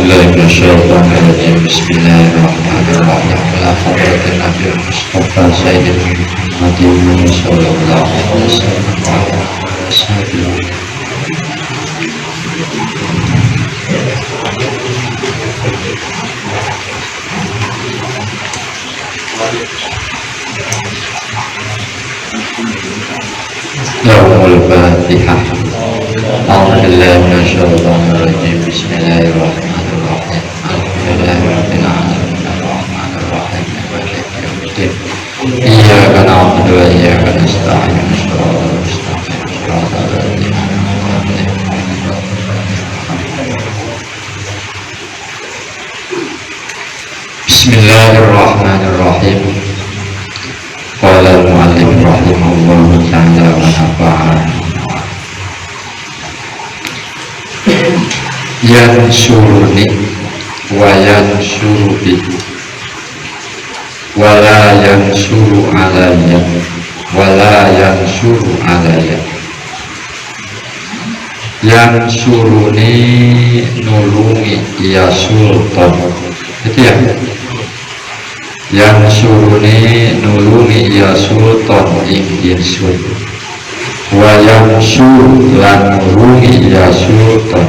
بالله من الشيطان الرجيم بسم الله الرحمن الرحيم على حضرة النبي المصطفى سيدنا محمد صلى الله عليه وسلم وعلى آله وصحبه. يوم الفاتحة. أعوذ بالله من الشيطان الرجيم بسم الله الرحمن الرحيم الحمد لله رب العالمين الرحمن الرحيم مالك يوم الدين إياك نعبد وإياك نستعين صراط المستقيم صراط الذين أنعمت عليهم. بسم الله الرحمن الرحيم. قال المؤلف رحمه الله تعالى ونفعنا. Yansuruni wa yansuru bi wala yansuru alayya wala yansuru alayya. Yansuruni nulungi ya sultan, itu ya. Yansuruni nulungi ya sultan ingsun wa yansuru lan nulungi ya sultan.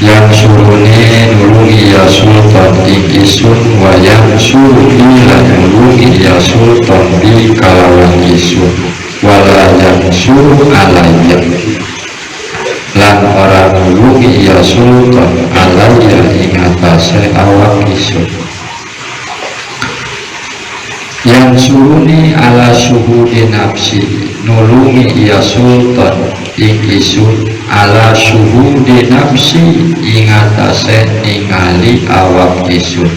Yansuruni nulungi ya sultan ingsun wa yansuru lan nulungi ya sultan bi kalawan isun wala yansuru alayya lan ora nulungi ya sultan alayya ing atase awak isun. Yansuruni ala syuhudi nafsi nulungi ya sultan ing isun ala syuhudi nafsi ing atase ningali awak isun.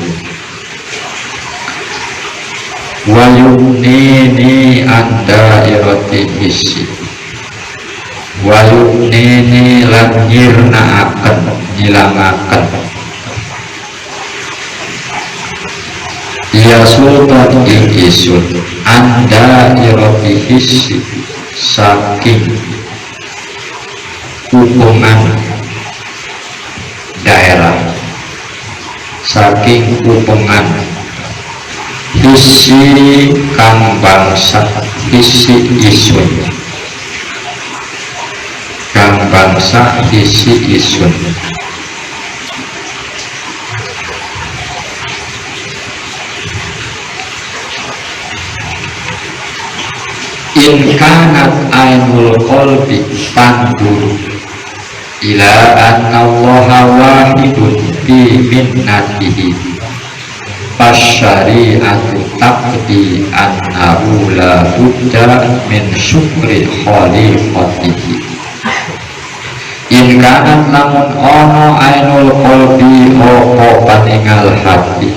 Wa yunini anda iroti isi wa yunini lan nyirnaaken ngilangaken ya sultan ing isun anda iroti isi saking hukuman daerah, saking hukuman hisi kang bangsa hisi isun kang bangsa hisi isun. In kanat ainul qalbi panduru ila anna allaha wahidun bi minnatihi fasyari'atu taqdi annahu la budda min syukri khaliqatihi. In kanat lamun ono ainul qalbi opo paningal hati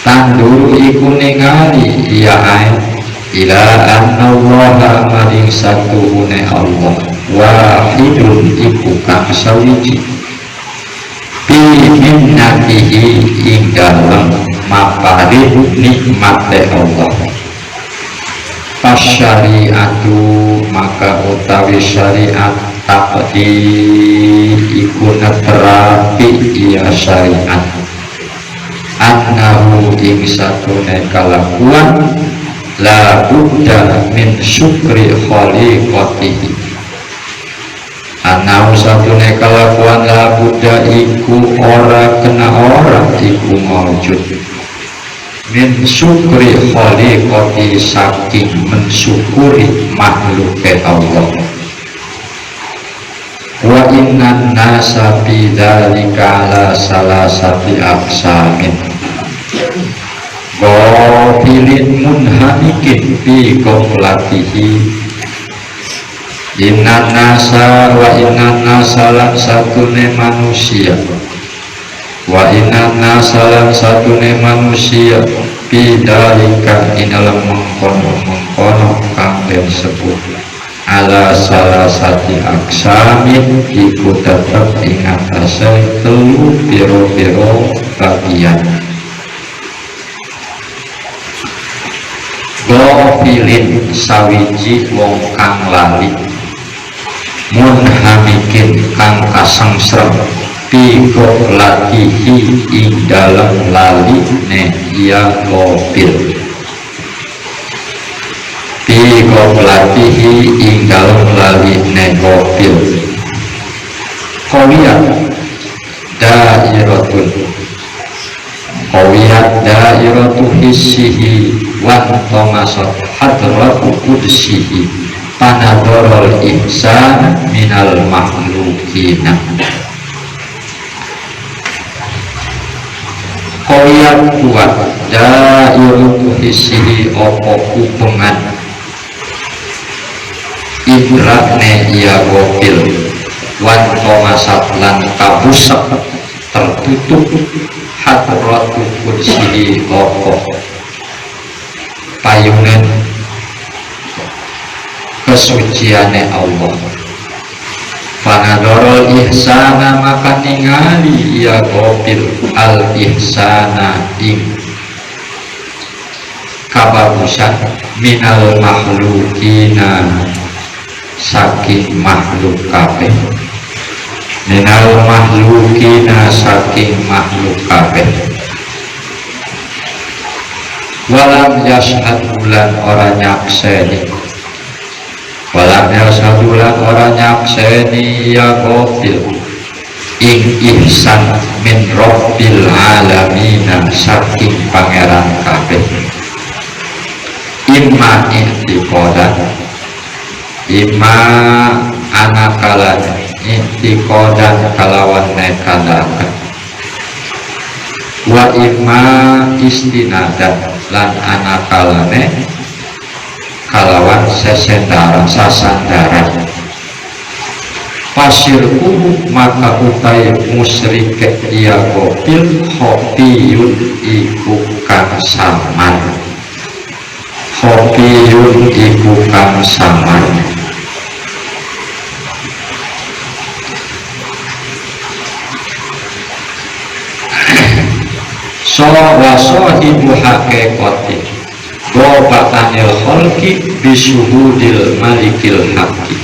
tanduru iku ningali ya ain ila anna allaha maring satuhune Allah wahidun iku kang sawiji bi minnatihi ing dalem maparid nikmate Allah. Pasyari'atu maka utawi syariat taqdi iku neterapi iya syariat annahu ing satune kalakuan la budda min syukri khaliqatihi anau satune kelakuan la budda iku ora kena ora iku maujud min syukri khaliqati saking mensyukuri makhluke Allah. Wa innan nasa bidzalika ala salasati aqsamin ghafilin munhamikin fi ghaflatihi. Inna nasa wa inna nasa lan satune manusia wa inna nasa lan satune manusia bidalika inalam mengkono kang den sebut ala salasati aksamin iku tetep ing atase telu piro-piro bagian. Ghafilin sawiji wong kang lali munhamikin kang kasangsrem fi qoblatihi ing dalem lali ne ya gobil fi qoblatihi ing dalem lali ne gobil qawiyat dairatun qawiyat dairatu hissihi wa tamasat hadratu qudsihi panadorol ihsan minal makhlukina qawiyat kuat dairatu hissihi opo hubungan ibrakne ya gobil wan tomasat lan kabusak tertutup hadratu kursihi opo payungan kesuciane Allah fanadorol ihsana maka ningali ya gobil al ihsana ing kabagusan minal makhlukina saking makhluk kabeh minal makhlukina saking makhluk kabeh walam yashadulan orang nyakseni walam yashadulan orang nyakseni ya gobil ing ihsan min rabbil alamina saking pangeran kabeh imma intiqodan imma anakalan intiqodan kalawan nekadakan wa imma istinadan lan anakalane kalawan sesendaran sasandaran pasirku maka utai musyrike ya gobil khopiyun iku kang samar khopiyun iku kang samar wasohibu hakekoti gobatanil kholki bisuhudil malikil haki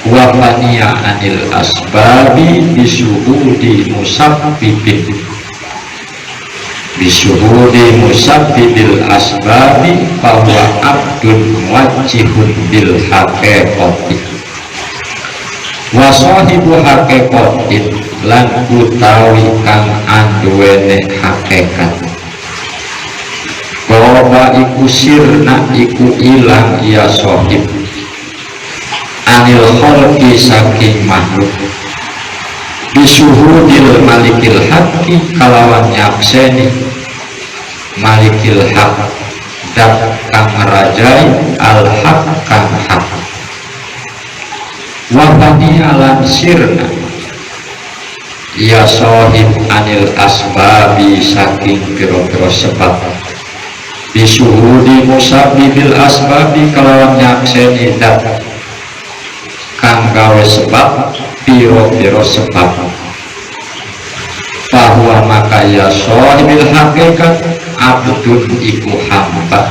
wafaniya anil asbabi bisuhudi musabbibin bisuhudi musabbibil asbabi bahwa abdun wajihun bil hakekoti wasohibu hakekotin lan utawi kang anduwene hakekat bahwa iku sirna iku ilang ya sohib anil kholki saking makhluk bisuhudil malikil haqi kalawan nyakseni malikil haq dat kang rajai al haq kang haq wafani alam sirna ya sohib anil asbabi saking piro-piro sebab bisuhudi musabbibil asbabi kalawan nyakseni dat kang gawe sebab piro-piro sebab bahwa maka ya sohibil hakikat abdun iku hamba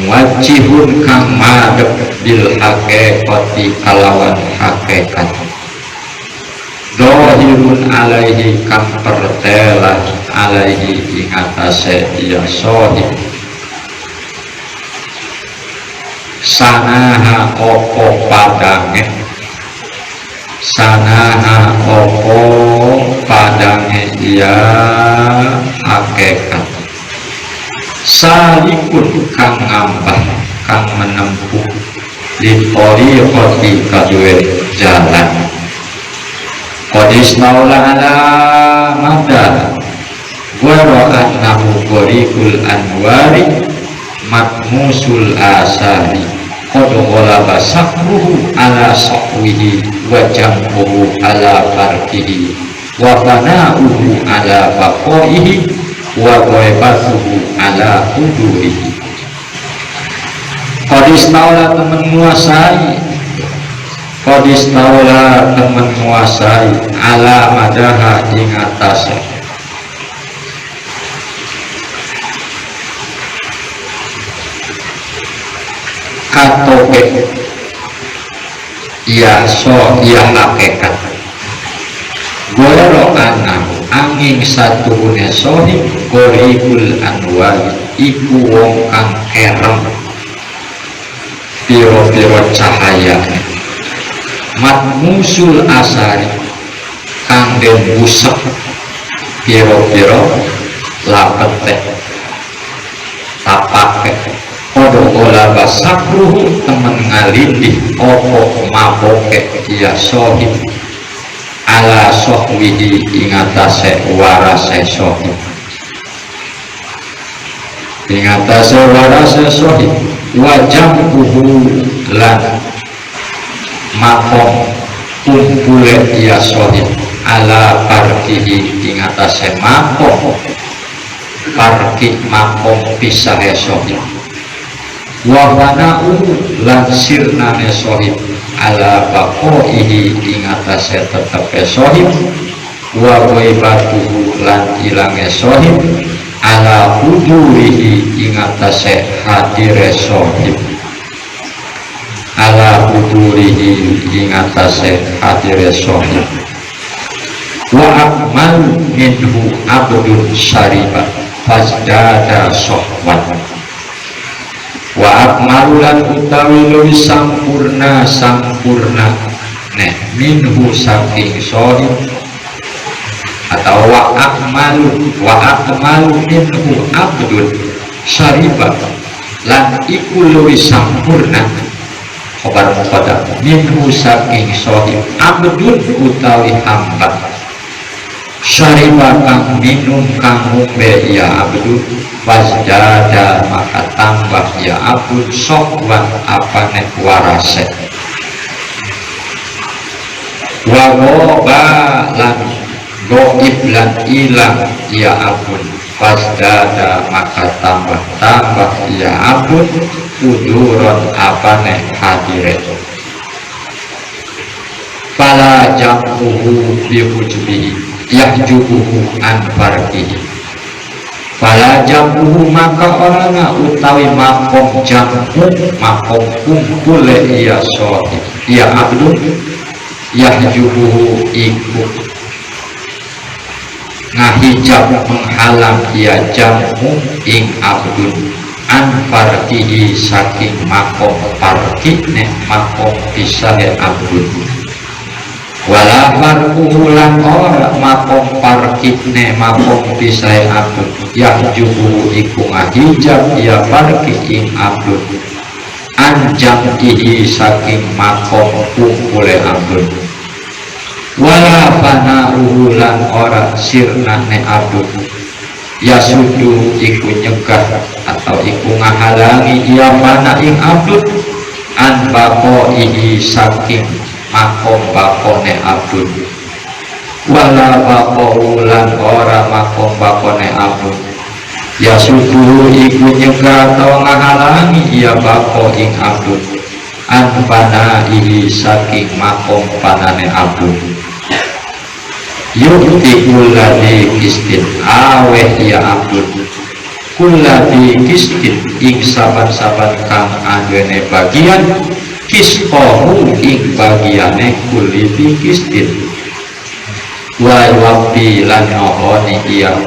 wajihun kang madep bil hakikati kalawan hakikat dohirun alaihi kang pertelah alaihi ingatase ya sohib sanaha opo padange sanaha opo padange ya hakikat salikun kang ngambah kang menempuh litori koti kadue jalan kodis naula ala madar waro'at nahu gorikul anwari matmusul asari kodokola basakruhu ala sahwihi wajampuhu ala farkihi wabana'uhu ala bakoihi wagoebatuhu ala udurihi kodis naula temen menguasai kodis naula temen menguasai ala madaha ing atasnya katoke ya so ya hakikat goro anahu angin satuhune sohib goribul anwar iku wong kang kerem piro-piro cahaya mat musul asari kang den busek piro-piro lapete tapake podo ola basakruhu temen ngalindih opo maboke ya sohib ala sohwihi ingatase warase sohib ingatase warase sohib wajam kuhu lan makom kumpule ya sohib ala parkihi ingatase makom parki makom pisahe sohib wawana'u lan sirnane sohib ala bako'ihi ingatase tetepe sohib wa waibatuhu lan ilange sohib ala hudurihi ingatase hadire sohib ala hudurihi ingatase hadire sohib wa akmal minhu abdun syariba fazdada sohwan wa akmalulan utawi luwih sampurna nek minhu saking sohib atau wa akmalu minhu abdun syariba lan iku luwih sampurna khobar muqaddam minhu saking sohib abdun utawi hamba syariba kang minum kang ngombe ya abdun wasjada maka tambah ya abdun sokwan apane warase wagoba lan goib lan ilang ya abdun wasjada maka tambah ya abdun uduron apane hadire pala jam'uhu bihujubihi yahjubuhu an farqihi pala jam'uhu maka orangnya utawi makom jam'u makom kumpule iya sohib iya abdun yahjubuhu iku ngahijab menghalang iya jam'u ing abdun an farqihi saking makom farqi nek makom pisahe abdun wala farquhu lan ora makom parkitne makom pisai abdun yahjubu iku ngahijab ya parki ing abdun anjam ihi saking makom kumpule abdun wala fana'uhu lan ora sirnane abdun yasudu iku nyegah atau iku ngahalangi ya fana ing abdun an bako ihi saking makom bakone abdun wala bako ulan ora makom bakone abdun ya subuh iku nyegah atau ngahalangi ya bako ing abdun anfana ihi saking makom panane abdun yukti kuladi kistin aweh ya abdun kuladi kistin ing saban-saban kang adwene bagian kiskohu ing bagiane kuliti kistin wa wakti lan nohoni iya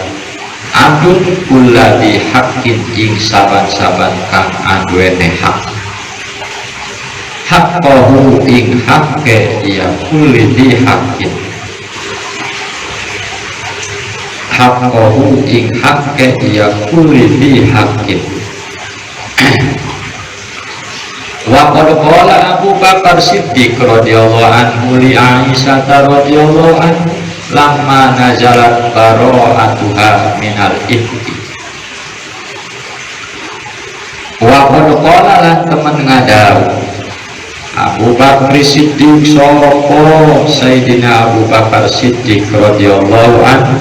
abdun kuladi hakin ing saban-saban kang adwene hak hakkohu ing hakke iya kuliti hakin hakkohu ing hakke iya kuliti hakin wa qad qala Abu Bakar Siddiq radhiyallahu anhu li Aisyah radhiyallahu anhu lamma nazalat bara'atuha minal ifki wa qad qala lan temen ngadawu Abu Bakar Siddiq sapa Sayyidina Abu Bakar Siddiq radhiyallahu anhu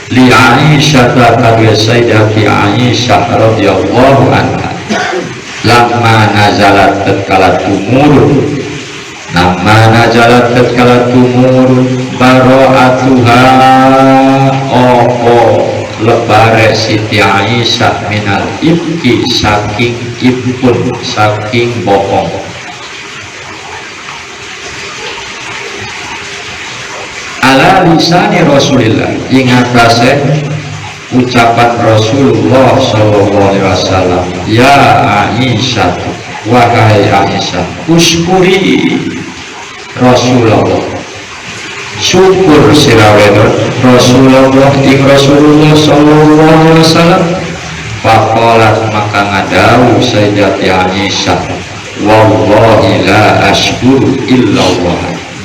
li Aisyah kadhe Sayyidati Aisyah radhiyallahu anha lamma nazalat tatkala tumurun bara'atuha opo lebare Siti Aisyah minal ibki saking ibkun saking bohong ala lisani Rasulillah, ingatase ucapan Rasulullah sallallahu alaihi wasallam, ya Aisyah, wahai Aisyah, uskuri Rasulullah, syukur sirawedon Rasulullah ing Rasulullah sallallahu alaihi wasallam. Faqalat maka ngadawu Sayyidati Aisyah, wallahi la ashkuru illallah,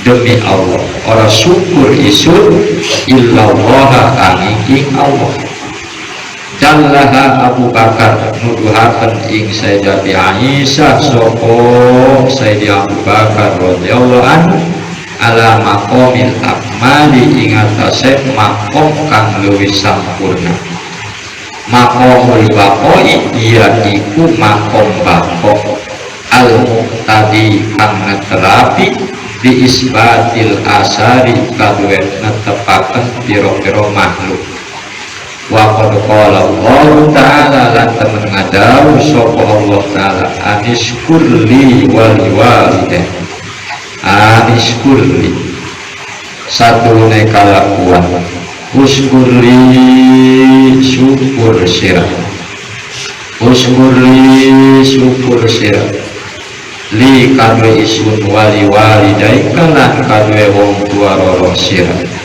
demi Allah ora syukur isun illallah angin Allah. Jallaha Abu Bakar nuduhaken ing Sayyidati Aisyah sapa Sayyidi Abu Bakar radhiyallahu anhu ala maqamil akmali ing atase makom kang luwih sampurna. Maqamul baqoi yaiku makom baqo al-muqtadi kang neterapi di isbatil asari kadue netepaken pira-pira makhluk. Wa qad qala Allah ta'ala lan temen ngadawu sapa Allah ta'ala, anishkurli wal walidain, anishkurli satune kalakuan, uskurli syukur sirah, uskurli syukur sirah, li kadwe isun wali walidai kalan kadwe wong tua roro sirah.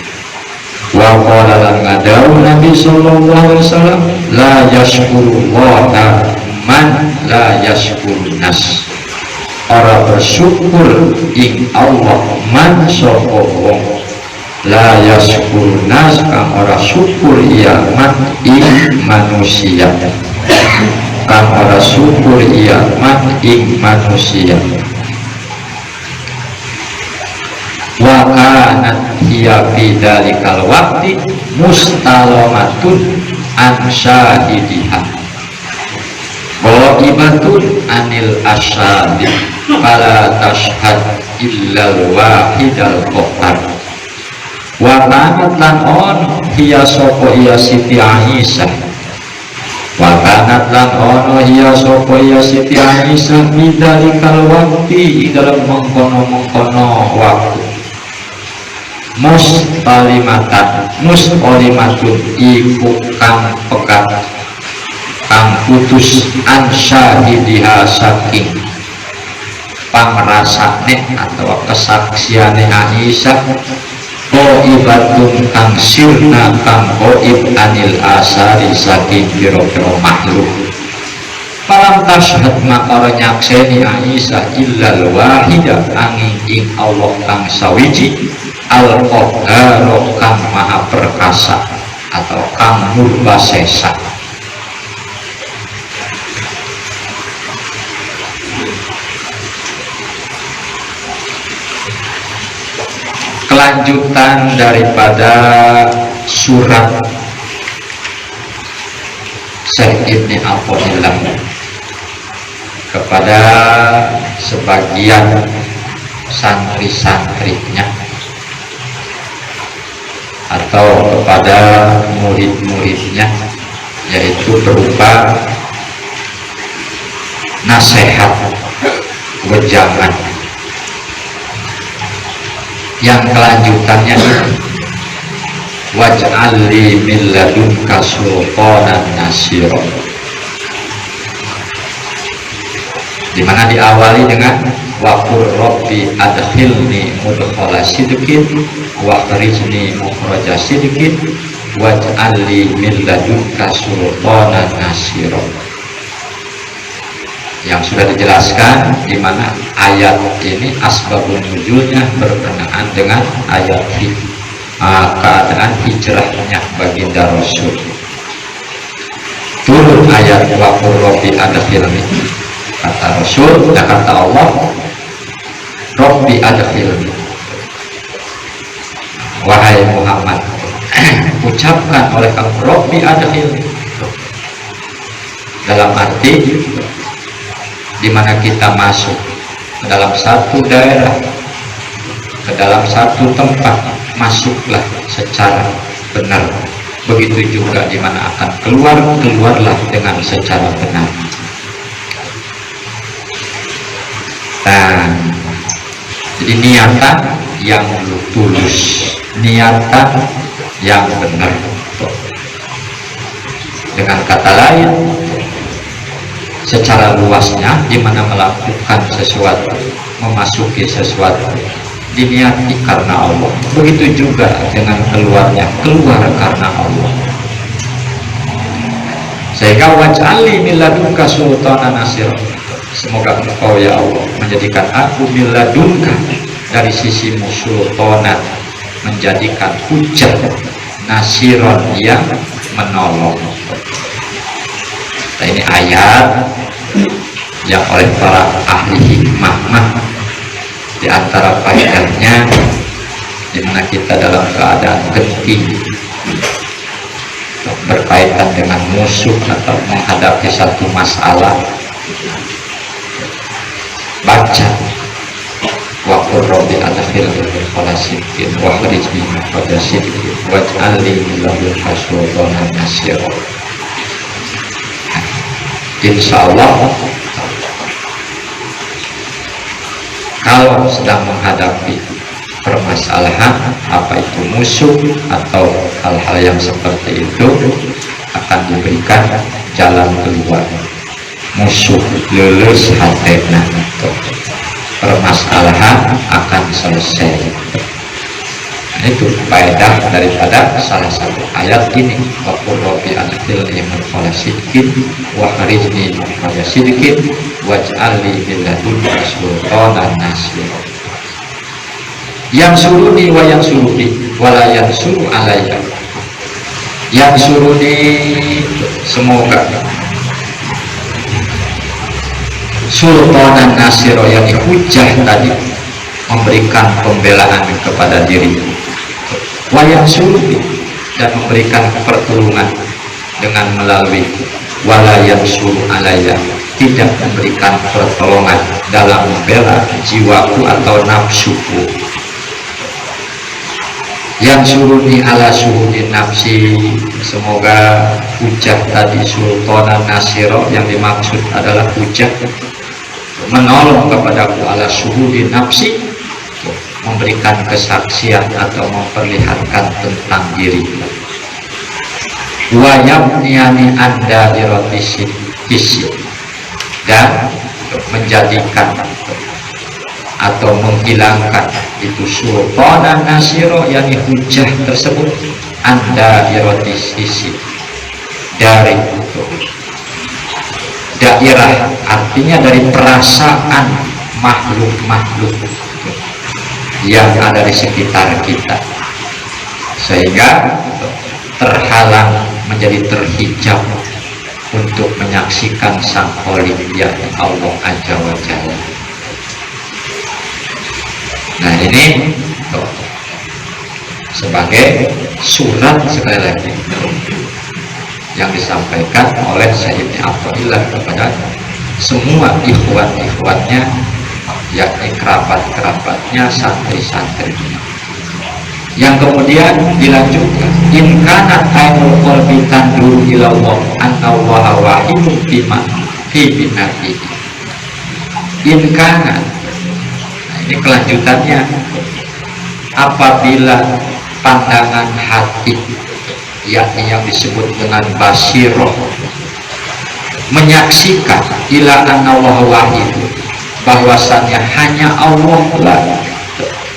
Wa qala lan ngadawu Nabi sallallahu alaihi wasallam, la yashkurullah man la yashkurun nas, ora bersyukur ing Allah man sapa wong la yashkurun nas kang ora syukur iya man ing manusia, kang ora syukur iya man ing manusia. Wa kanat hiya fi dalikal waqti mustalamatun an syahidiha ghaibatun anil asyadi fala tashhad illal wahidal qahar. Wa kanat lan on hiya sapa iya Siti Aisyah, wa kanat lan ono hiya sapa iya Siti Aisyah fi dalikal waqti dalam mengkono-mengkono waktu muslimatun iku kang pekat kang putus ansyahidiha saking pangrasane atau kesaksiane Aisyah, qaibatun kang sirna kang qaib anil asari saking pira-pira makhluk. Falam tashhad maka nyakseni Aisyah illal wahida angin ing Allah kang sawiji, al-qahhar kang maha perkasa atau kang murba sesa. Kelanjutan daripada surat Syekh Ibni Athaillah kepada sebagian santri-santrinya atau kepada murid-muridnya, yaitu berupa nasihat wejangan. Yang kelanjutannya waj'al li min ladunka sultanan nasira, dimana diawali dengan waqur rabbi adkhilni mudkhala sidqin wa akhrijni mukhraja sidqin waj'al li min ladunka sultanan nasira, yang sudah dijelaskan di mana ayat ini asbabun nuzulnya berkenaan dengan ayat keadaan hijrahnya baginda Rasul. Turun ayat waqur rabbi adkhilni, kata Rasul, kata Allah, Rabbi adkhilni, wahai Muhammad, ucapkan oleh kamu Rabbi adkhilni, dalam arti di mana kita masuk ke dalam satu daerah, ke dalam satu tempat, masuklah secara benar. Begitu juga di mana akan keluar, keluarlah dengan secara benar. Nah, jadi niatan yang tulus, niatan yang benar. Dengan kata lain, secara luasnya, di mana melakukan sesuatu, memasuki sesuatu, diniati karena Allah. Begitu juga dengan keluarnya, keluar karena Allah. Sehingga waj'alni min ladunka sultanan nasira. Semoga Engkau ya Allah menjadikan aku min ladunka, dari sisimu, sultanan, menjadikan hujah, nasiron, yang menolong. Nah, ini ayat yang oleh para ahli hikmah, di antara faedahnya, dimana kita dalam keadaan genting berkaitan dengan musuh atau menghadapi satu masalah, baca wa qur rabbi adkhilni mudkhala sidqin wa akhrijni mukhraja sidqin waj'alni min ladunka sultanan nasira. Insya Allah, kalau sedang menghadapi permasalahan, apa itu musuh atau hal-hal yang seperti itu, akan diberikan jalan keluar. Musuh lulus hatena, permasalahan akan selesai. Itu faedah daripada salah satu ayat ini. Wa qur rabbi adkhilni mudkhala sidqin wa akhrijni mukhraja sidqin waj'alni min ladunka sultanan nasira. Yang suruni wa yang suruni wala yang suru alayya. Yang suruni, semoga sultanan nasira, yang hujah tadi, memberikan pembelaan kepada diri. Wayang suruni, dan memberikan pertolongan dengan melalui walayan suruh alaya, tidak memberikan pertolongan dalam membela jiwaku atau nafsuku. Yang suruni ala suhudi nafsi, semoga hujah tadi sultanan nasiro, yang dimaksud adalah hujah menolong kepadaku ala suhudi nafsi, memberikan kesaksian atau memperlihatkan tentang diri. Wayabniani anda dirotisi, dan menjadikan atau menghilangkan itu sultanan nasiro, yakni hujah tersebut, anda dirotisi, dari daerah, artinya dari perasaan makhluk-makhluk yang ada di sekitar kita, sehingga terhalang, menjadi terhijab untuk menyaksikan sang Khalik, yakni Allah Azza wa Jalla. Nah, ini sebagai surat, sekali lagi, yang disampaikan oleh Sayyidina Abdullah kepada semua ikhwan-ikhwannya, yakni kerabat-kerabatnya, santri-santrinya, yang kemudian dilanjutkan, in kanat ainul qalbi tandur ila Allah anna Allaha wahidun bima fi binati. In kanat, nah, ini kelanjutannya, apabila pandangan hati, yakni yang disebut dengan basiroh, menyaksikan ila anna Allaha wahidun, bahwasannya hanya Allah lah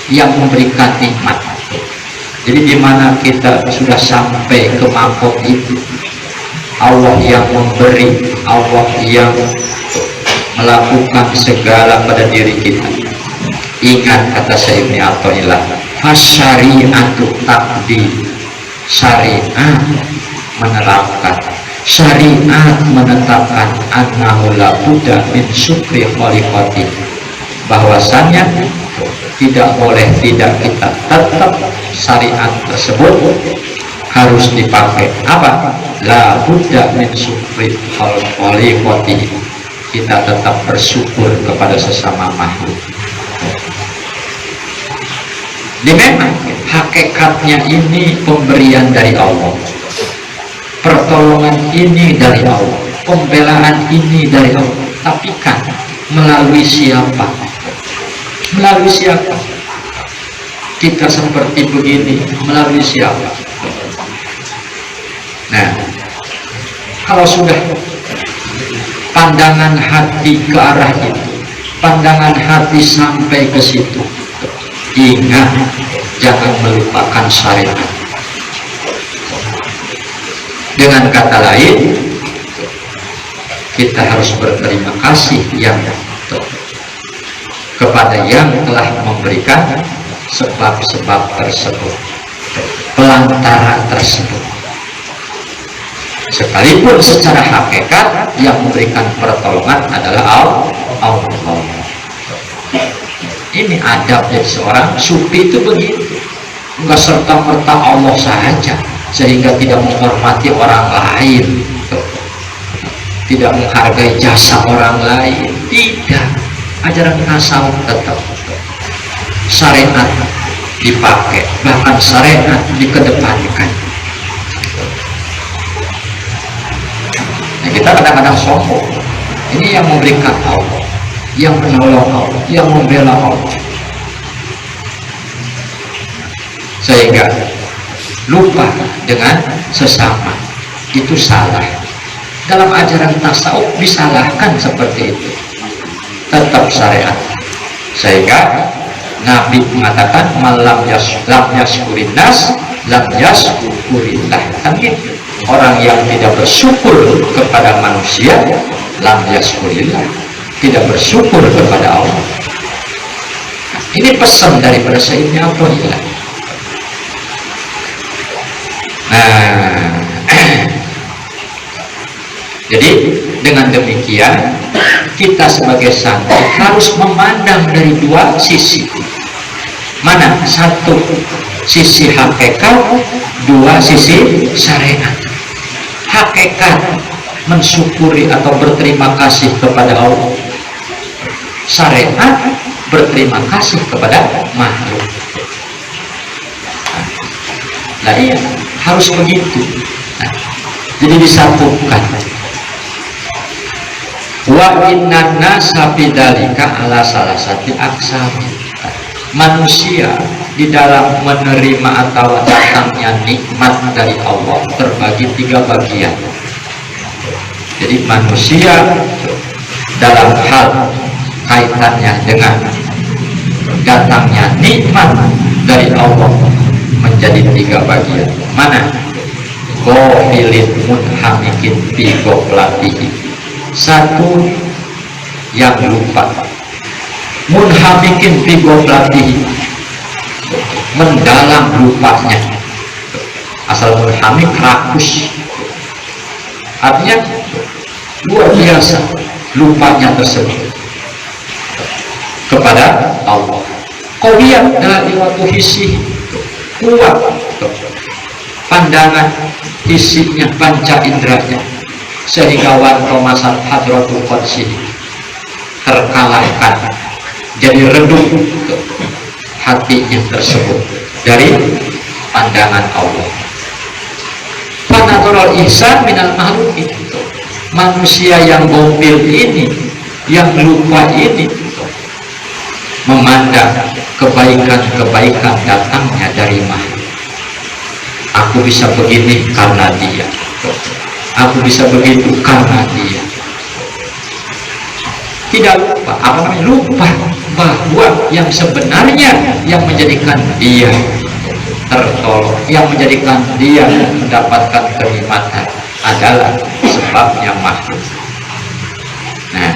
yang memberikan nikmat. Jadi di mana kita sudah sampai ke makom itu, Allah yang memberi, Allah yang melakukan segala pada diri kita. Ingat kata Sayyidina Athaillah, fasyari'atu taqdi, syariat menerapkan, syariat menetapkan annahu la budda min syukri khaliqati, bahwasannya tidak boleh tidak kita tetap syariat tersebut harus dipakai. Apa? La budda min syukri khaliqati, kita tetap bersyukur kepada sesama makhluk. Memang hakikatnya ini pemberian dari Allah, pertolongan ini dari Allah, pembelaan ini dari Allah. Tapi kan melalui siapa? Melalui siapa? kita seperti begini melalui siapa? Nah, kalau sudah pandangan hati ke arah itu, pandangan hati sampai ke situ, ingat, jangan melupakan syariat. Dengan kata lain, kita harus berterima kasih kepada yang telah memberikan sebab-sebab tersebut, pelantara tersebut. Sekalipun secara hakikat yang memberikan pertolongan adalah Allah. Ini adab dari seorang sufi itu begitu, enggak serta-merta Allah saja sehingga tidak menghormati orang lain, tidak menghargai jasa orang lain. Tidak, ajaran tasawuf tetap syariat dipakai, bahkan syariat dikedepankan. Nah, kita kadang-kadang sombong. Ini yang memberikan Allah, yang menolong Allah, yang membela Allah, sehingga lupa dengan sesama. Itu salah. Dalam ajaran tasawuf disalahkan seperti itu. Tetap syariat. Sehingga Nabi mengatakan malam yaskurin nas lam yaskurillah. Kan gitu. Orang yang tidak bersyukur kepada manusia lam yaskurillah, tidak bersyukur kepada Allah. Ini pesan daripada Sayyidina Abdullah. Nah, jadi dengan demikian kita sebagai santri harus memandang dari dua sisi. Mana? Satu sisi hakikat, dua sisi syariat. Hakikat mensyukuri atau berterima kasih kepada Allah. Syariat berterima kasih kepada makhluk. Nah, iya, harus begitu. Nah, jadi disatukan. Wa inna nasa bidzalika ala salasati aqsam. Manusia di dalam menerima atau datangnya nikmat dari Allah terbagi 3 bagian. Jadi manusia dalam hal kaitannya dengan datangnya nikmat dari Allah menjadi 3 bagian. Mana? Ghafilin munhamikin fi ghaflatihi. Satu yang lupa, munhamikin fi ghaflatihi, mendalam lupanya. Asal munhamik rakus, artinya luar biasa lupanya tersebut kepada Allah. Qawiyat da'iratu hisi, kuat pandangan isinya, panca inderanya, sehingga warna masal hadratul qudsi terkalahkan, jadi redup hatinya tersebut dari pandangan Allah. Natural ihsan minal makhluk, itu manusia yang gofil ini, yang lupa ini, memandang kebaikan-kebaikan datangnya dari makhluk. Aku bisa begini karena dia, aku bisa begitu karena dia. Tidak lupa, lupa bahwa yang sebenarnya yang menjadikan dia tertolong, yang menjadikan dia mendapatkan kenikmatan adalah sebabnya makhluk. Nah,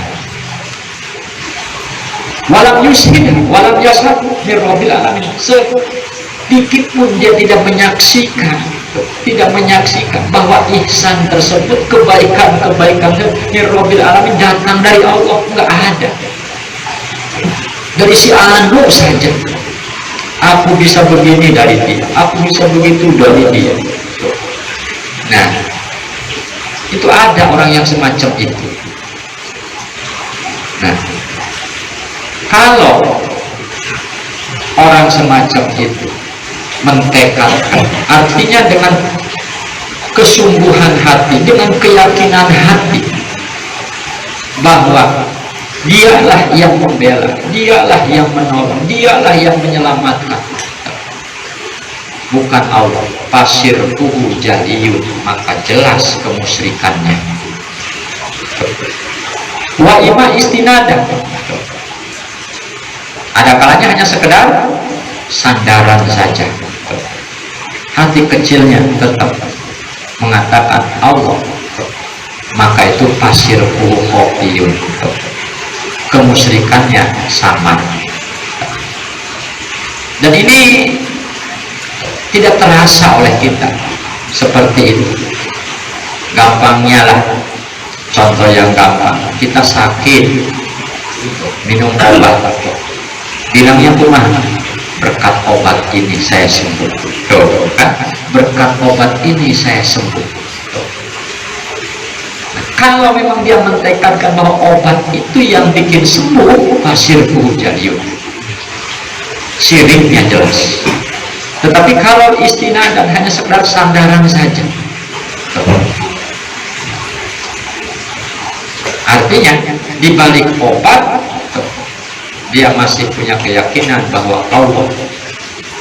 walam yushid walam yashhad min rabbil alamin, sedikit pun dia tidak menyaksikan bahwa ihsan tersebut, kebaikan-kebaikan min rabbil alamin datang dari Allah. Enggak ada, dari si anu saja. Aku bisa begini dari dia, aku bisa begitu dari dia. Nah, itu ada orang yang semacam itu. Nah, kalau orang semacam itu mentekadkan, artinya dengan kesungguhan hati, dengan keyakinan hati bahwa dialah yang membela, dialah yang menolong, dialah yang menyelamatkan, bukan Allah, fasirkuhu jaliyun, maka jelas kemusyrikannya. Wa ima istinada, ada kalanya hanya sekedar sandaran saja, hati kecilnya tetap mengatakan Allah, maka itu fasirkuhu khofiyun, kemusyrikannya sama. Dan ini tidak terasa oleh kita seperti itu. Gampangnya lah, contoh yang gampang, kita sakit minum obat, bilangnya kumaha, berkat obat ini saya sembuh. Tuh, kan? Berkat obat ini saya sembuh. Nah, kalau memang dia mentekankan bahwa obat itu yang bikin sembuh, fasirkuhu jaliyun, syiriknya jelas. Tetapi kalau istinadan hanya sekedar sandaran saja, artinya di balik obat dia masih punya keyakinan bahwa Allah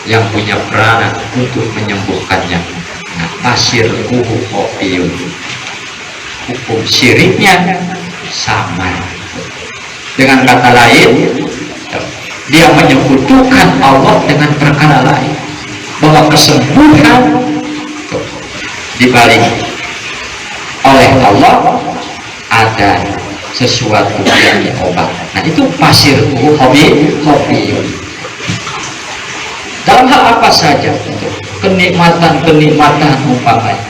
yang punya peranan untuk menyembuhkannya. Nah, fasirkuhu khofiyun, hukum syiriknya sama. Dengan kata lain, dia menyekutukan Allah dengan perkara lain, bahwa kesembuhan dibalik oleh Allah ada sesuatu yang obat. Nah, itu fasirkuhu khofiyun. Dalam hal apa saja, kenikmatan umpamanya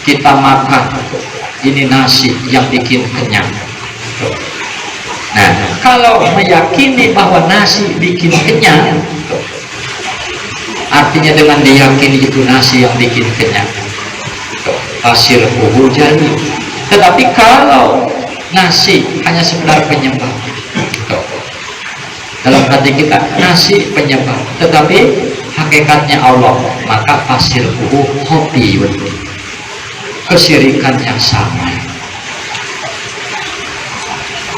kita makan ini nasi yang bikin kenyang. Nah, kalau meyakini bahwa nasi bikin kenyang, artinya dengan diyakini itu nasi yang bikin kenyang, fasirkuhu jaliyun. Tetapi kalau nasi hanya sekedar penyebab, dalam hati kita nasi penyebab, tetapi hakikatnya Allah, maka fasirkuhu khofiyun, kesyirikannya sama.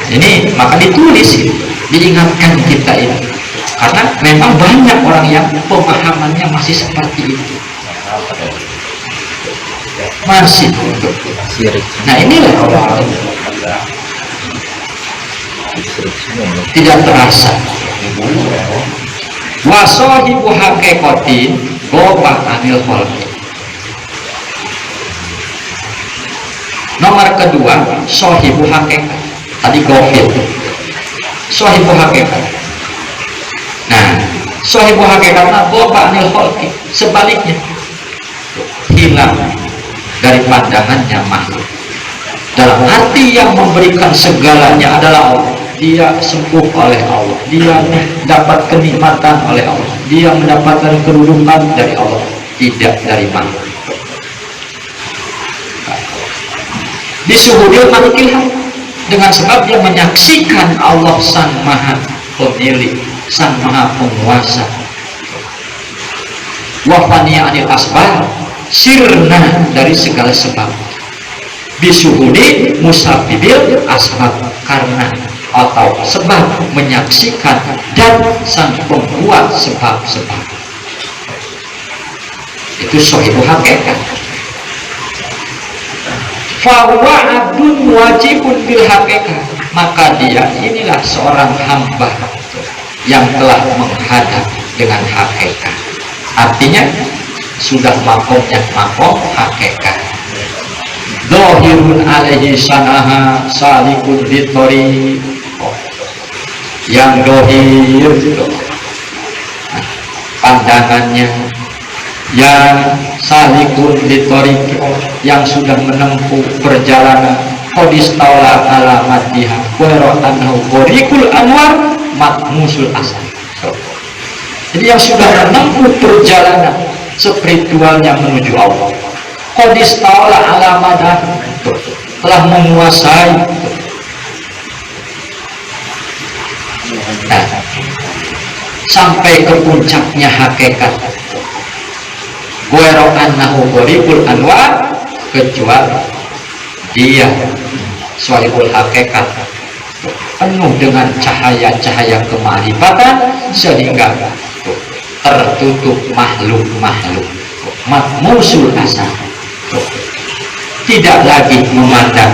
Ini maka ditulis, diingatkan kita ini, karena memang banyak orang yang pemahamannya masih seperti itu, masih syirik. Nah, inilah tidak terasa. Wa sahibu haqiqatin goba anil khalqi. Nomor kedua, sahibu haqiqat. Tadi gofil, sahibu haqiqat. Nah, sahibu hakikatnya goba anil khalqi, sebaliknya hilang dari pandangannya makhluk. Dalam arti yang memberikan segalanya adalah Allah, dia sembuh oleh Allah, dia dapat kenikmatan oleh Allah, dia mendapatkan kedudukan dari Allah, tidak dari makhluk. Disuhudil malikilham, dengan sebab dia menyaksikan Allah sang maha pemilik, sang maha penguasa. Wafaniya anil asbab, sirna dari segala sebab. Bisuhudi musabibil asbab, karena atau sebab menyaksikan dan sang pembuat sebab-sebab. Itu sahibu hakikat. Fahuwa abdun wajibun bil hakikat, maka dia inilah seorang hamba yang telah menghadap dengan hakikat. Artinya sudah makomnya makom hakikat. Dohirun alaihi sanaha salikun ditori, yang dohir pandangannya, yang salikun ditori, yang sudah menempuh perjalanan qodistaula alamatiha waro'anhu qorikul anwar matmusul asal. Jadi yang sudah menempuh perjalanan spiritualnya menuju Allah, qodistaula alamatiha, telah menguasai. Nah, sampai ke puncaknya hakikat, waro'anhu qorikul anwar, kecuali dia shahibul hakikat penuh dengan cahaya-cahaya kemarifatan, sehingga tertutup makhluk-makhluk, musul asal, tidak lagi memandang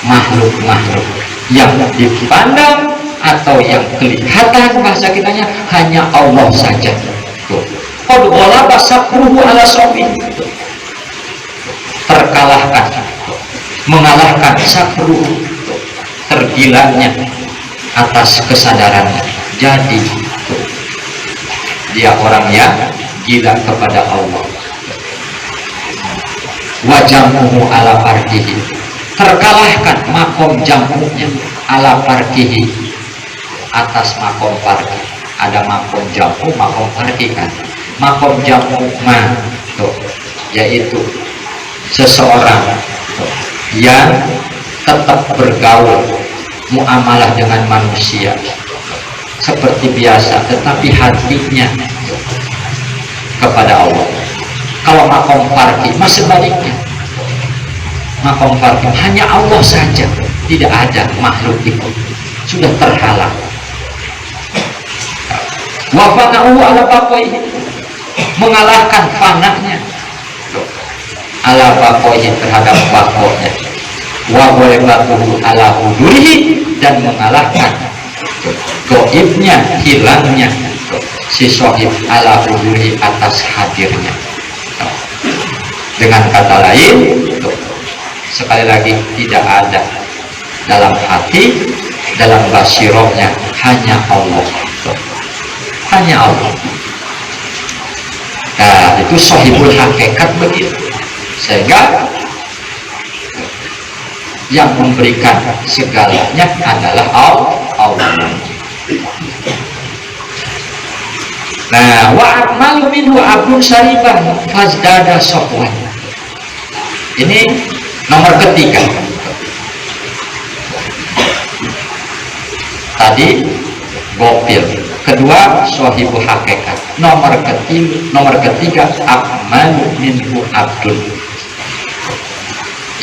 makhluk-makhluk yang dipandang atau yang kelihatan, bahasa kitanya hanya Allah saja. Qad ghalaba sakruhu ala sofi, terkalahkan, mengalahkan sakruhu, tergilanya atas kesadarannya. Jadi dia orang yang gila kepada Allah. Wa jamuhu ala fardihi, terkalahkan makom jamunya ala fardihi, atas makom fardi. Ada makom jamu, makom fardi kan. Makom jamu yaitu seseorang yang tetap bergaul, muamalah dengan manusia seperti biasa, tetapi hatinya kepada Allah. Kalau makom fardi, mas sebaliknya, makom fardi hanya Allah saja, tidak ada makhluk itu, sudah terhalang. Wafana'u ala baqoi, mengalahkan fananya ala baqoi, terhadap baqonya. Wa ghalabahu ala hudurihi, dan mengalahkan goibnya, hilangnya si sohib ala huduri, atas hadirnya. Dengan kata lain, sekali lagi, tidak ada dalam hati, dalam basirohnya, hanya Allah, hanya Allah. Nah, itu sohibul hakikat begitu. Sehingga yang memberikan segalanya adalah Allah. Nah, wa akmalu minhu abdun syaribah fazdada sofwan. Ini nomor ketiga. Tadi gopil, kedua sohibu hakikat, nomor ketiga akmalu minhu abdun,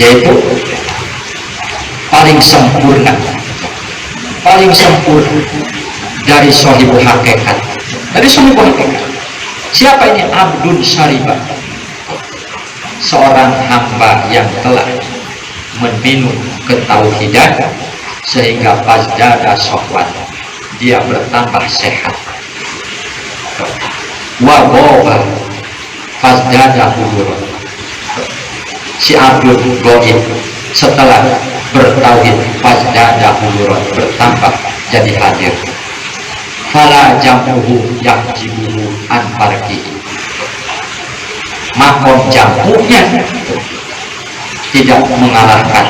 yaitu paling sempurna dari sohibu hakikat. Dari sohibu hakikat, siapa ini? Abdun syaribah, seorang hamba yang telah meminum ketauhidan sehingga fazdada sofwan, dia bertambah sehat. Wa goba fazdada hudur, si Abdul goib setelah bertauhid fazdada hudur, bertambah jadi hadir. Fala jamuhu yahjibuhu an farqihi, makom jamunya tidak mengalahkan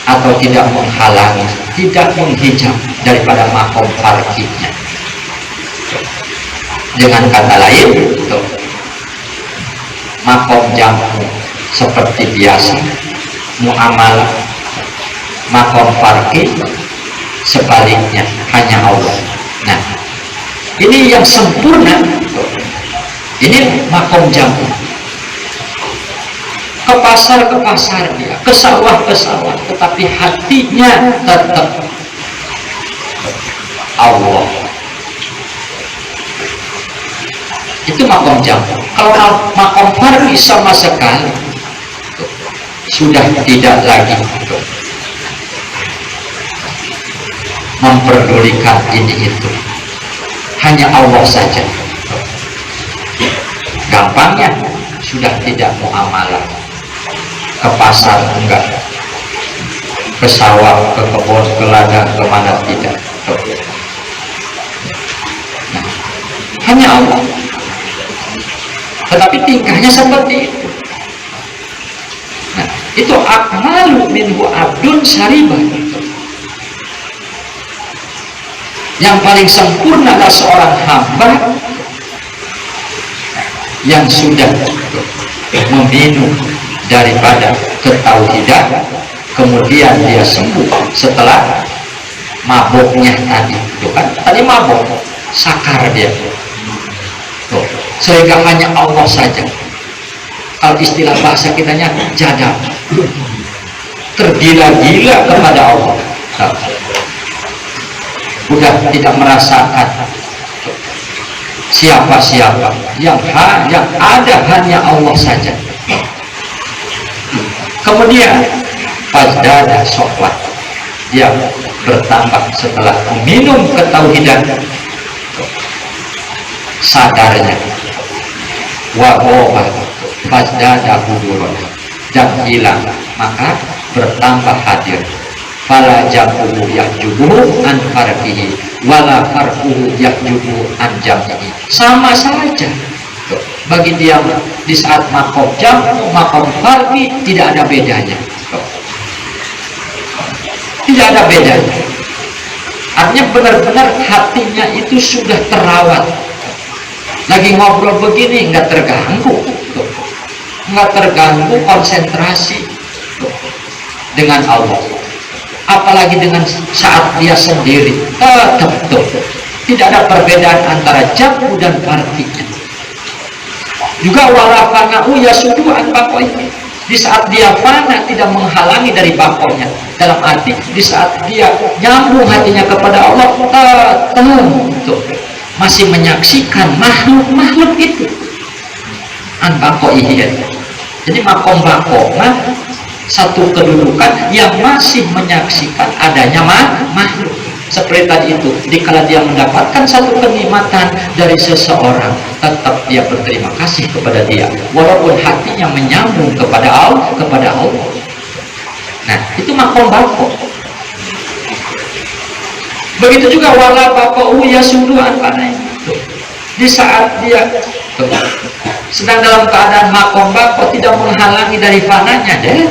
atau tidak menghalangi, tidak menghijab daripada makom farqinya. Dengan kata lain, makom jamu seperti biasa, muamalah. Makom farqi sebaliknya, hanya Allah. Nah, ini yang sempurna, ini makom jamu. Ke pasar dia, ke sawah, tetapi hatinya tetap Allah. Itu makom jamu. Kalau makom farqi sama sekali sudah tidak lagi memperdulikan ini itu, hanya Allah saja. Gampangnya sudah tidak muamalah, ke pasar enggak, ke sawah, ke kebun, ke ladang, kemana tidak. Nah, hanya Allah. Tetapi tingkahnya seperti itu. Nah, itu akmalu minhu abdun syaribah. Yang paling sempurna adalah seorang hamba yang sudah meminum daripada ketauhidan, kemudian dia sembuh setelah mabuknya tadi. Tadi mabuk, sakar dia. Sehingga hanya Allah saja. Kalau istilah bahasa kitanya jadab, tergila-gila kepada Allah. Sudah tidak merasakan siapa-siapa yang ada hanya Allah saja. Kemudian fazdada sholat, dia bertambah setelah meminum ketauhidan sadarnya, waboba fazdada hudurun, dan hilang maka bertambah hadir. Fala jamuhu yahjubuhu an farqihi wala farquhu yahjubuhu an jam'ihi. Sama saja bagi dia di saat makom jam, makom farqi, tidak ada bedanya. Tidak ada bedanya. Artinya benar-benar hatinya itu sudah terawat. Lagi ngobrol begini nggak terganggu, nggak terganggu konsentrasi dengan Allah. Apalagi dengan saat dia sendiri, tetap tidak ada perbedaan antara jamu dan partinya. Juga walafana'u yasudu'an bakoi, di saat dia fana tidak menghalangi dari bakonya. Dalam arti di saat dia nyambung hatinya kepada Allah, tetap masih menyaksikan makhluk itu an bakoi. Jadi makom bako, satu kedudukan yang masih menyaksikan adanya makhluk. Seperti tadi itu, dikala dia mendapatkan satu kenikmatan dari seseorang, tetap dia berterima kasih kepada dia, walaupun hatinya menyambung kepada Allah. Nah, itu makom bako. Begitu juga wala bako yasudu'an panai. Di saat dia sedang dalam keadaan makom bako, tidak menghalangi dari fananya deh.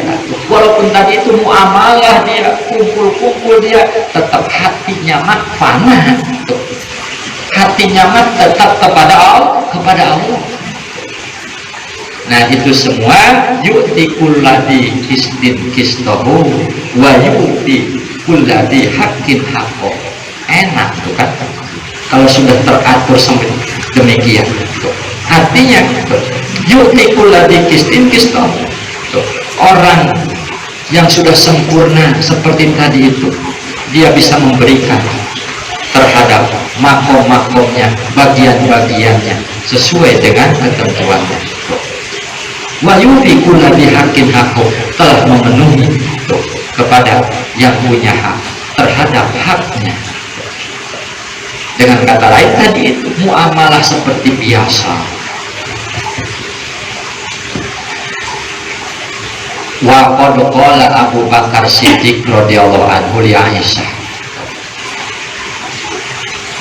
Walaupun tadi itu muamalah dia, kumpul-kumpul dia, tetap hatinya mat fana. Hatinya mat tetap kepada Allah. Nah, itu semua yu'ti kulladi kistin kistohu wa yu'ti kulladi haqqin haqqo. Enak tuh kan, kalau sudah teratur sampai demikian. Artinya yu'ti kulladi kistin kistohu, orang yang sudah sempurna seperti tadi itu, dia bisa memberikan terhadap makom-makomnya, bagian-bagiannya sesuai dengan ketentuannya. Wa yu'ti kulladi haqqin haqqo, telah memenuhi kepada yang punya hak terhadap haknya. Dengan kata lain tadi itu muamalah seperti biasa. Wa qad qala Abu Bakar Siddiq radhiyallahu anhu li Aisyah.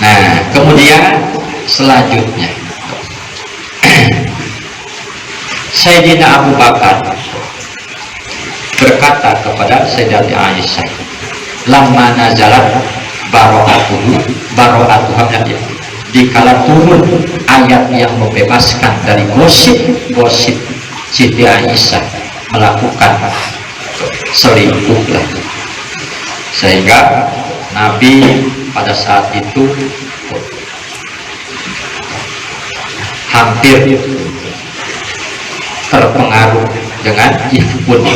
Nah, kemudian selanjutnya Sayyidina Abu Bakar berkata kepada Sayyidati Aisyah, lamma nazalat baro'atuha, dikala turun ayat yang membebaskan dari gosip Siti Aisyah melakukan selingkuh, sehingga Nabi pada saat itu hampir terpengaruh dengan ifkun,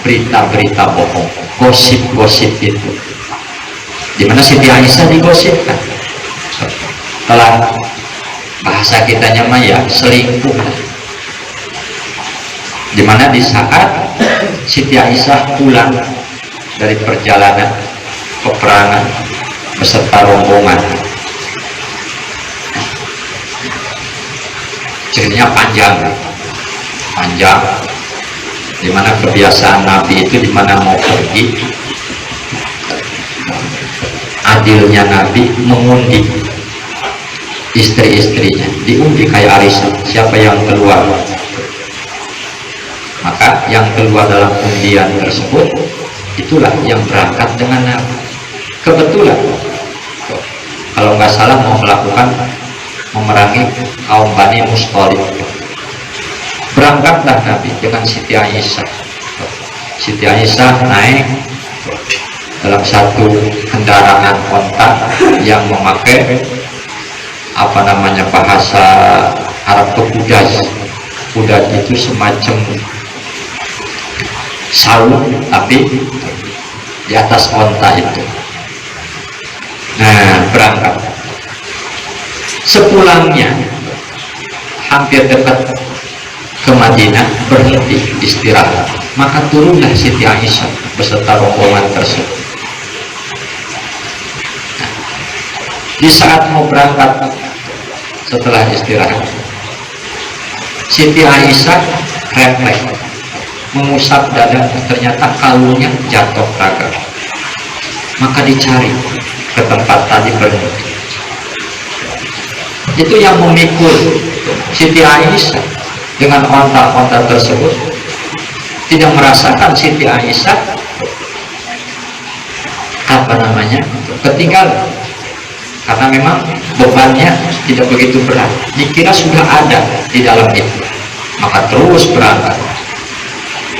berita-berita bohong, gosip-gosip itu, dimana Siti Aisyah digosipkan. Telah bahasa kitanya maya selingkuh, dimana di saat Siti Aisyah pulang dari perjalanan peperangan beserta rombongan, ceritanya panjang, dimana kebiasaan Nabi itu dimana mau pergi, adilnya Nabi mengundi istri-istrinya, diundi kayak arisan, siapa yang keluar, maka yang keluar dalam undian tersebut itulah yang berangkat dengan Nabi. Kebetulan kalau nggak salah mau melakukan memerangi kaum Bani Musthalib, berangkatlah Nabi dengan Siti Aisyah. Siti Aisyah naik dalam satu kendaraan onta yang memakai bahasa Arab itu kudas itu semacam saung tapi di atas onta itu. Nah, berangkat Sepulangnya hampir dekat ke Madinah, berhenti istirahat, maka turunlah Siti Aisyah beserta rombongan tersebut. Di saat mau berangkat setelah istirahat, Siti Aisyah refleks mengusap dada, ternyata kalungnya jatuh raga. Maka dicari ke tempat tadi berhenti. Itu yang memikul Siti Aisyah dengan onta-onta tersebut. Tidak merasakan Siti Aisyah ketinggalan, karena memang bebannya tidak begitu berat, dikira sudah ada di dalam itu, maka terus berangkat.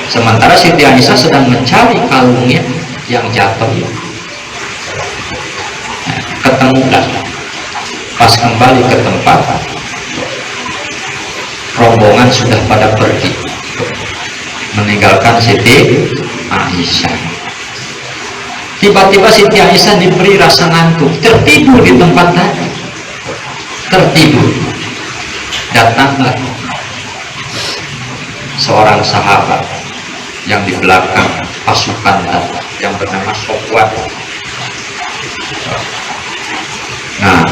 Sementara Siti Aisyah sedang mencari kalungnya yang jatuh. Ketemulah. Pas kembali ke tempat, rombongan sudah pada pergi, meninggalkan Siti Aisyah. Tiba-tiba Siti Aisyah diberi rasa ngantuk, tertidur di tempat tadi. Tertidur. Datanglah seorang sahabat yang di belakang pasukan tadi, yang bernama Sofwan. Nah,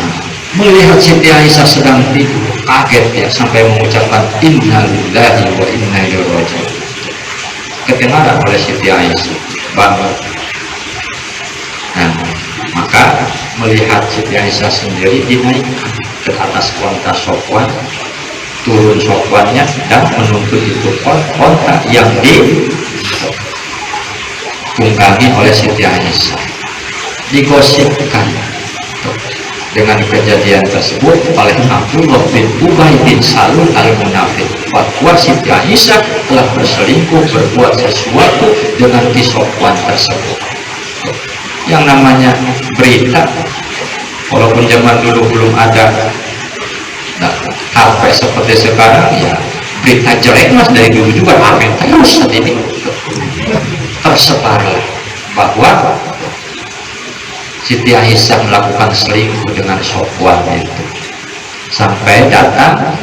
melihat Siti Aisyah sedang tidur, kaget ya, sampai mengucapkan inna lillahi wa inna ilaihi raji'un. Kedengaran oleh Siti Aisyah, bangun. Nah, maka melihat Siti Aisyah sendiri dinaikkan ke atas onta Sofwan, turun Sofwannya dan menuntut itu onta yang ditunggangi oleh Siti Aisyah. Digosipkan dengan kejadian tersebut oleh Abdullah bin Ubay bin Salul al-Munafiq, bahwa Siti Aisyah telah berselingkuh, berbuat sesuatu dengan Sofwan tersebut. Yang namanya berita, walaupun zaman dulu belum ada HP seperti sekarang, ya berita jelek mas dari dulu juga amin terus. Saat ini tersebarlah bahwa Siti Aisyah melakukan selingkuh dengan Sofwan itu, sampai datang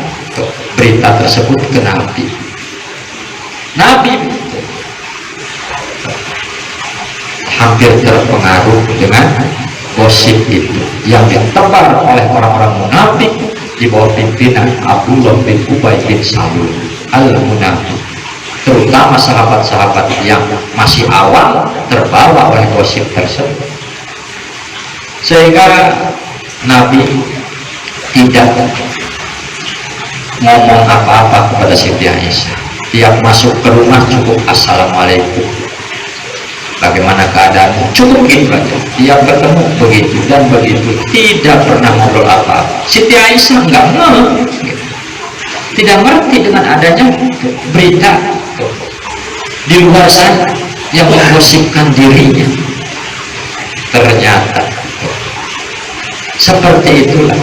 berita tersebut ke Nabi. Nabi hampir terpengaruh dengan gosip itu yang ditebar oleh orang-orang munafik di bawah pimpinan Abdullah bin Ubay bin Salul al-Munafiq, terutama sahabat-sahabat yang masih awal terbawa oleh gosip tersebut. Sehingga Nabi tidak ngomong apa-apa kepada Siti Aisyah. Tiap masuk ke rumah cukup assalamualaikum, bagaimana keadaanmu, cukup gitu aja. Tiap ketemu begitu dan begitu, tidak pernah ngobrol apa-apa. Siti Aisyah nggak tidak ngerti dengan adanya berita di luar sana yang menggosipkan dirinya. Ternyata seperti itulah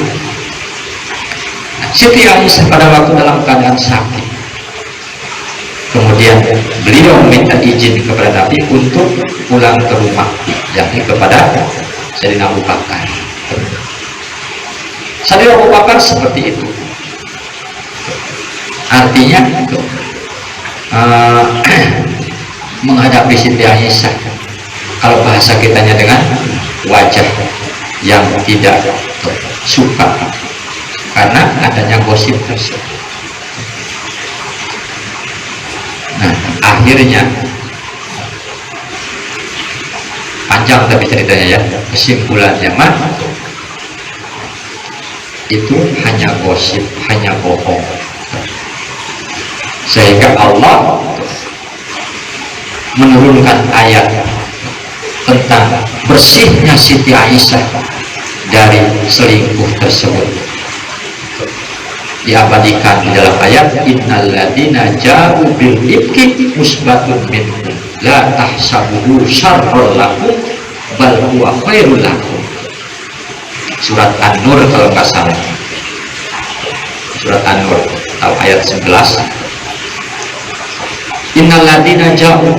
Siti Aisyah pada waktu dalam keadaan sakit. Kemudian beliau meminta izin kepada Nabi untuk pulang ke rumah, yakni kepada Sayyidina Abu Bakar. Sayyidina Abu Bakar seperti itu. Artinya menghadapi Siti Aisyah, kalau bahasa kitanya dengan wajah yang tidak suka karena adanya gosip tersebut. Nah, akhirnya panjang tapi ceritanya ya, kesimpulannya mah itu hanya gosip, hanya bohong. Sehingga Allah menurunkan ayat tentang bersihnya Siti Aisyah dari selingkuh tersebut, diabadikan di dalam ayat innal ladzina ja'u bil ifki musbatun minhum la tahsabuhu syarrul lakum bal huwa khairul lakum. Surat An-Nur kalau nggak salah, surat An-Nur atau ayat 11. Innal ladzina ja'u,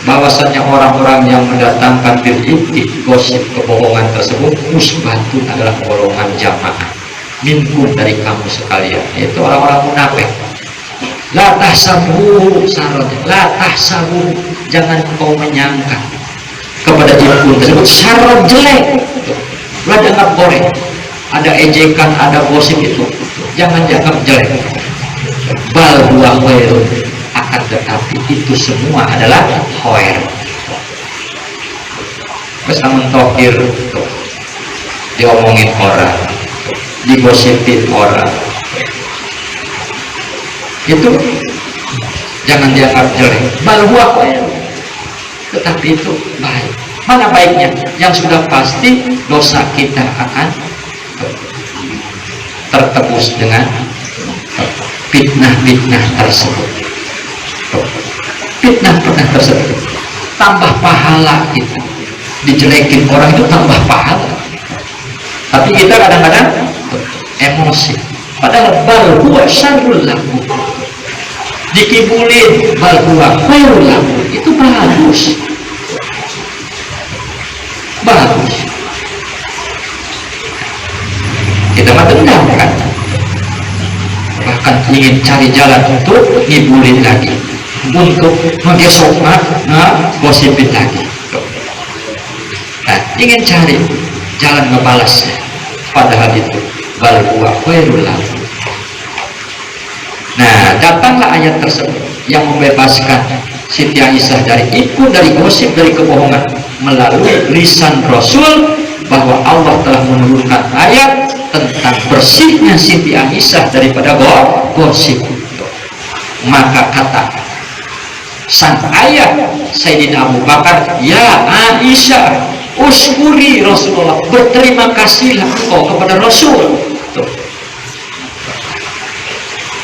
bahwasanya orang-orang yang mendatangkan bil ifki, gosip kebohongan tersebut, musbatun adalah golongan jamaah. minkum dari kamu sekalian, yaitu orang-orang munafik. La tahsabu sarad, la tahsabu, jangan kau menyangka kepada ikun tersebut sarad jelek. Lu jangan boleh ada ejekan, ada gosip itu, jangan dianggap jelek. Bal huwa khairun, akan tetapi itu semua adalah khair. Bisa mentokir, diomongin orang, digosipin orang, itu jangan dianggap jelek. Bal huwa khairun, tetapi itu baik. Mana baiknya? Yang sudah pasti dosa kita akan tertebus dengan fitnah-fitnah tersebut. Fitnah-fitnah tersebut tambah pahala kita. Dijelekin orang itu tambah pahala. Tapi kita kadang-kadang emosi. Padahal bal huwa syarrul lakum. Dikibulin bal huwa khairul lakum. Itu bagus. Bagus. Kita mah dendam kan, bahkan ingin cari jalan untuk ngibulin lagi, untuk menggesok gosipin lagi. Nah, ingin cari jalan ngebalasnya, padahal itu bal huwa khairul lakum. Nah, datanglah ayat tersebut yang membebaskan Siti Aisyah dari ikut, dari gosip, dari kebohongan melalui lisan Rasul, bahwa Allah telah menurunkan ayat tentang bersihnya Siti Aisyah daripada gosip. Maka kata sang ayah Sayyidina Abu Bakar, ya Aisyah, uskuri Rasulullah, berterima kasihlah engkau kepada Rasul.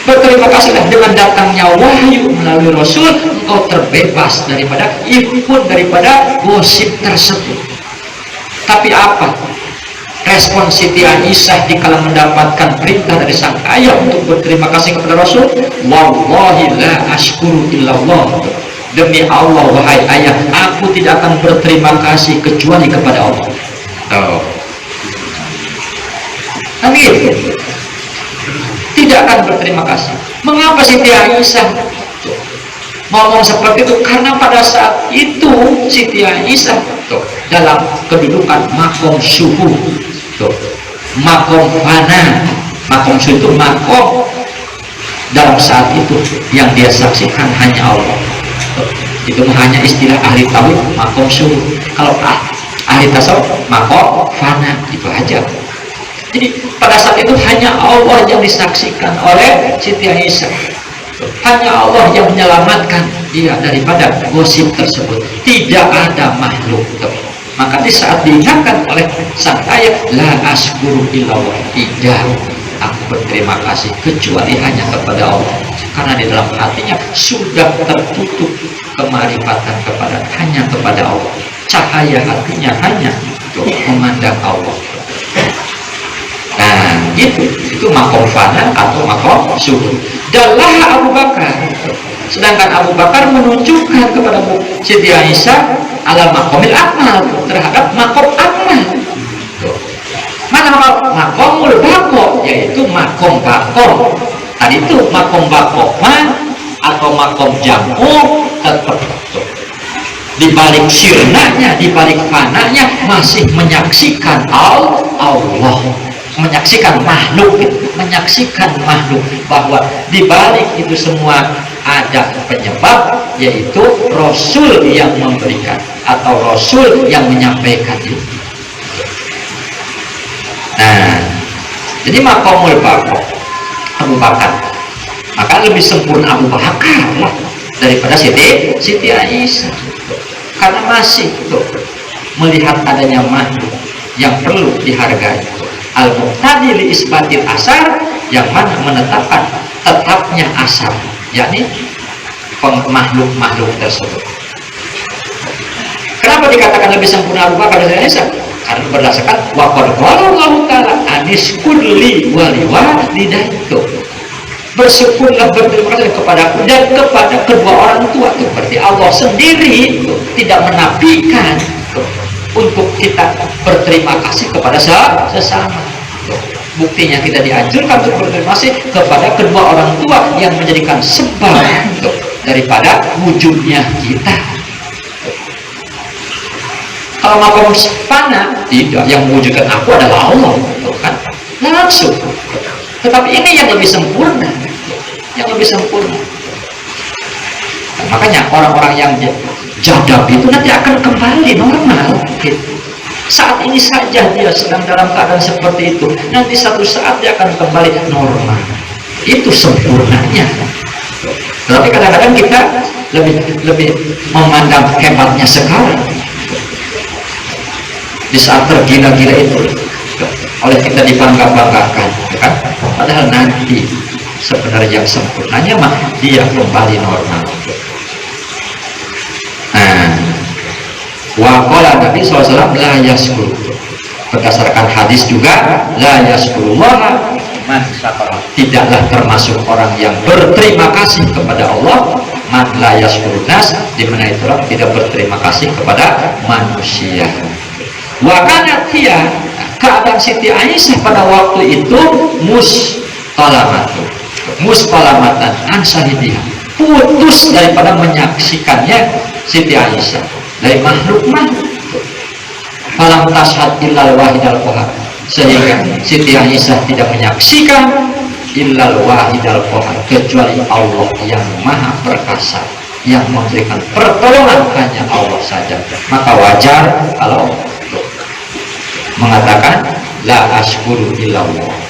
Berterima kasihlah dengan datangnya wahyu melalui Rasul, engkau terbebas daripada ikut, daripada gosip tersebut. Tapi apa respon Siti Aisyah dikala mendapatkan perintah dari sang ayah untuk berterima kasih kepada Rasul? Wallahi la ashkuru illallah, demi Allah wahai ayah, aku tidak akan berterima kasih kecuali kepada Allah. Amin. Tidak akan berterima kasih. Mengapa Siti Aisyah ngomong seperti itu? Karena pada saat itu Siti Aisyah dalam kedudukan makom suhu, makom fana. Makom suhu itu makom dalam saat itu yang dia saksikan hanya Allah. Itu hanya istilah ahli tauhid, makom suhu. Kalau ahli tasawuf, makom fana, itu aja. Jadi pada saat itu hanya Allah yang disaksikan oleh Siti Aisyah, hanya Allah yang menyelamatkan dia daripada gosip tersebut, tidak ada makhluk. Maka di saat diingatkan oleh sang ayah, la ashkuru illallah, tidak aku berterima kasih kecuali hanya kepada Allah, karena di dalam hatinya sudah tertutup kemarifatan hanya kepada Allah, cahaya hatinya hanya untuk memandang Allah. Nah, itu makom fana atau makom suhu. Dalah Abu Bakar, sedangkan Abu Bakar menunjukkan kepada Siti Aisyah ala makomil akmal, terhadap makom akmal. Mana makomul bako, yaitu makom bako. Tadi itu makom bakoma atau makom jamu, tetap di balik sirnanya, di balik fananya masih menyaksikan Allah, menyaksikan makhluk, bahwa di balik itu semua ada penyebab, yaitu Rasul yang memberikan atau Rasul yang menyampaikan itu. Nah, jadi makomul bako Abu Bakar, maka lebih sempurna Abu Bakar lah daripada Siti Aisyah, karena masih melihat adanya makhluk yang perlu dihargai. Al-Muqtadi li isbatil asar, yang mana menetapkan tetapnya asar, yakni makhluk-makhluk tersebut. Kenapa dikatakan lebih sempurna Abu Bakar dari Aisyah? Karena berdasarkan waqad qala Allah Ta'ala aniskul li walidaytu, bersyukurlah, berterima kasih kepadaku dan kepada kedua orang tua. Itu berarti Allah sendiri tidak menafikan untuk kita berterima kasih kepada sesama. Buktinya kita dianjurkan untuk berterima kasih kepada kedua orang tua yang menjadikan sebab daripada wujudnya kita. Kalau makom fana, tidak, yang mewujudkan aku adalah Allah, kan? Langsung. Tetapi ini yang lebih sempurna, yang lebih sempurna. Nah, makanya orang-orang yang jadab itu nanti akan kembali normal. Gitu. Saat ini saja dia sedang dalam keadaan seperti itu, nanti satu saat dia akan kembali normal. Itu sempurnanya. Tapi kadang-kadang kita lebih memandang hebatnya sekarang. Di saat tergila-gila itu oleh kita dibangga-banggakan, kan? Padahal nanti sebenarnya yang sempurnanya mah dia kembali normal. Waqala Nabi SAW la yaskuru, berdasarkan hadis juga la yaskurullah man syakara, tidaklah termasuk orang yang berterima kasih kepada Allah man la yaskurunas, dimana itu orang tidak berterima kasih kepada manusia. Wa kanat hiya, keadaan Siti Aisyah pada waktu itu mustalamatan an syahidiha, putus daripada menyaksikannya Siti Aisyah dari makhluk-makhluk. Falam tashhad illal wahidal qahar, sehingga Siti Aisyah tidak menyaksikan illal wahidal qahar, kecuali Allah yang maha perkasa, yang memberikan pertolongan hanya Allah saja. Maka wajar kalau mengatakan la ashkuru illallah.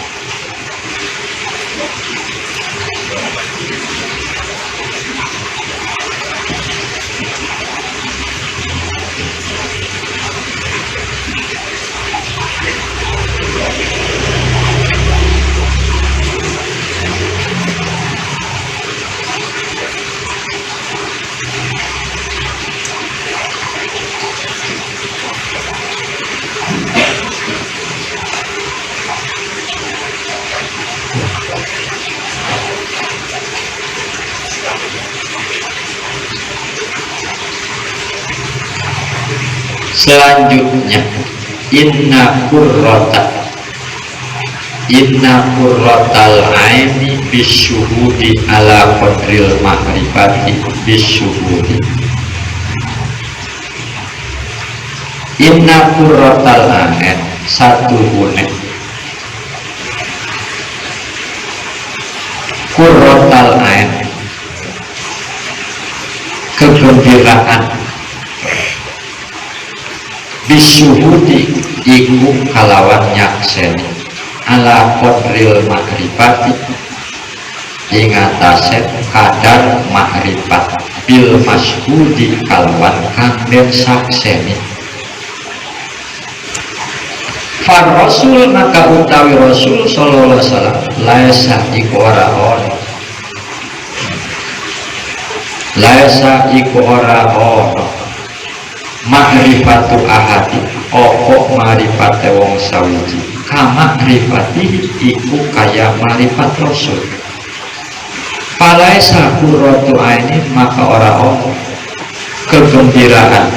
Selanjutnya inna qurratal aini bisyuhudi ala qadril ma'rifati bisyuhudi. Inna qurratal ain, satu unek qurratal ain, kegembiraan bisyuhudi iku kalawan nyakseni ala qadril makrifati ing atase kadar makrifat bil masyhudi kalawan kang den sakseni. Far rasul, maka utawi Rasul sallallahu alaihi wasallam laisa iku ora ono, laisa iku ora ono ma'rifatu ahadi, opo ma'rifate wong sawiji, kama ma'rifati iku kaya ma'rifat Rasul. Falaisa qurratu aini, maka ora ono kegembiraan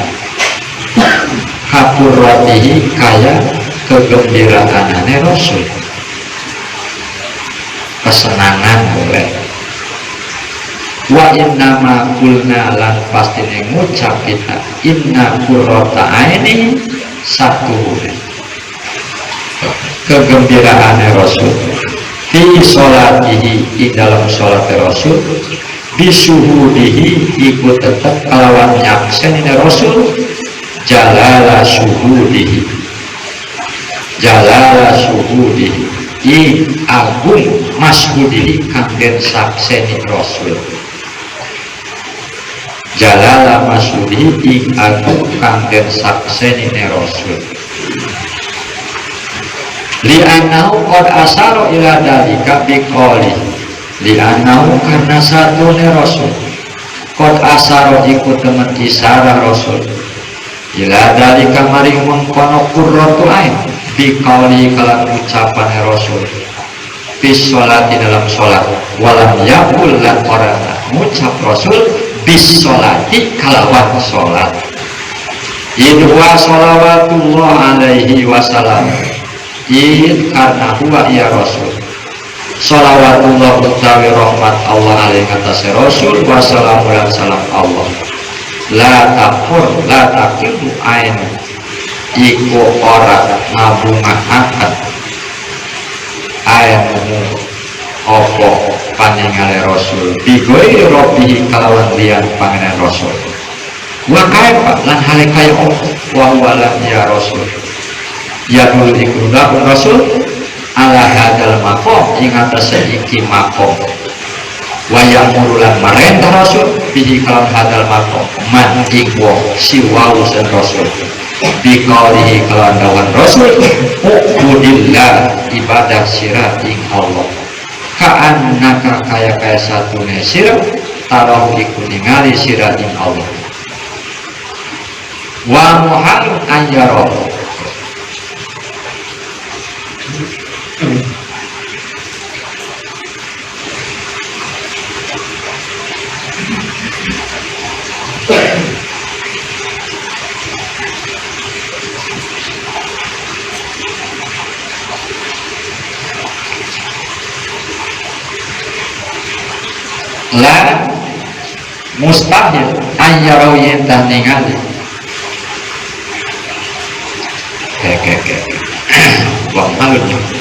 kapurratihi kaya kegembiraanane Rasul. Kesenangan boleh. Wa inna ma kulna, lan pasti ngucap kita inna qurrata aini, satu kegembiraan Rasul fi sholatihi, di dalam sholat Rasul, bisuhudihi ikut tetap kalawan nyaksen Rasul, jalala syuhudihi, jalala syuhudihi i agung mashudihi kanggen sakseni Rasul, jalala mashudihi i agung kanggen sakseni Rasul. Li'anahu qad asaro ila dalika biqoli, li'anahu karena satu Rasul qad asaro ikut temen isarah Rasul ila dalika maring mengkono qurratu ain biqoli kalan ucapan Rasul bis sholati dalam sholat, walam yakul lan orang ngucap Rasul bis sholati kalawan sholat. Idwa sholawatullah alaihi wasallam, karena huwa ya Rasul sholawatullah utawi rahmat Allah alaihi atas Rasul wassalamu lan salam Allah la takilu ain iku ora ngabungahaken ainu opo paningale Rasul bigoi robihi kalawan liyan pangeran Rasul wa kaifa lan hale kaya opo wa wala ya Rasul ya dul iku Rasul ala hadal maqam ing atase iki maqam wa ya'murulan marentah Rasul bihi kalawan hadal maqam man iku siwau sen Rasul biqaulihi kalawan dawan Rasul ubudillah ibadah sirah ing Allah ka'annaka kaya satune sirah tarau iku ningali sirah ing Allah wa muhalun an yara la mustahil ayyarau yentah ningali wang halun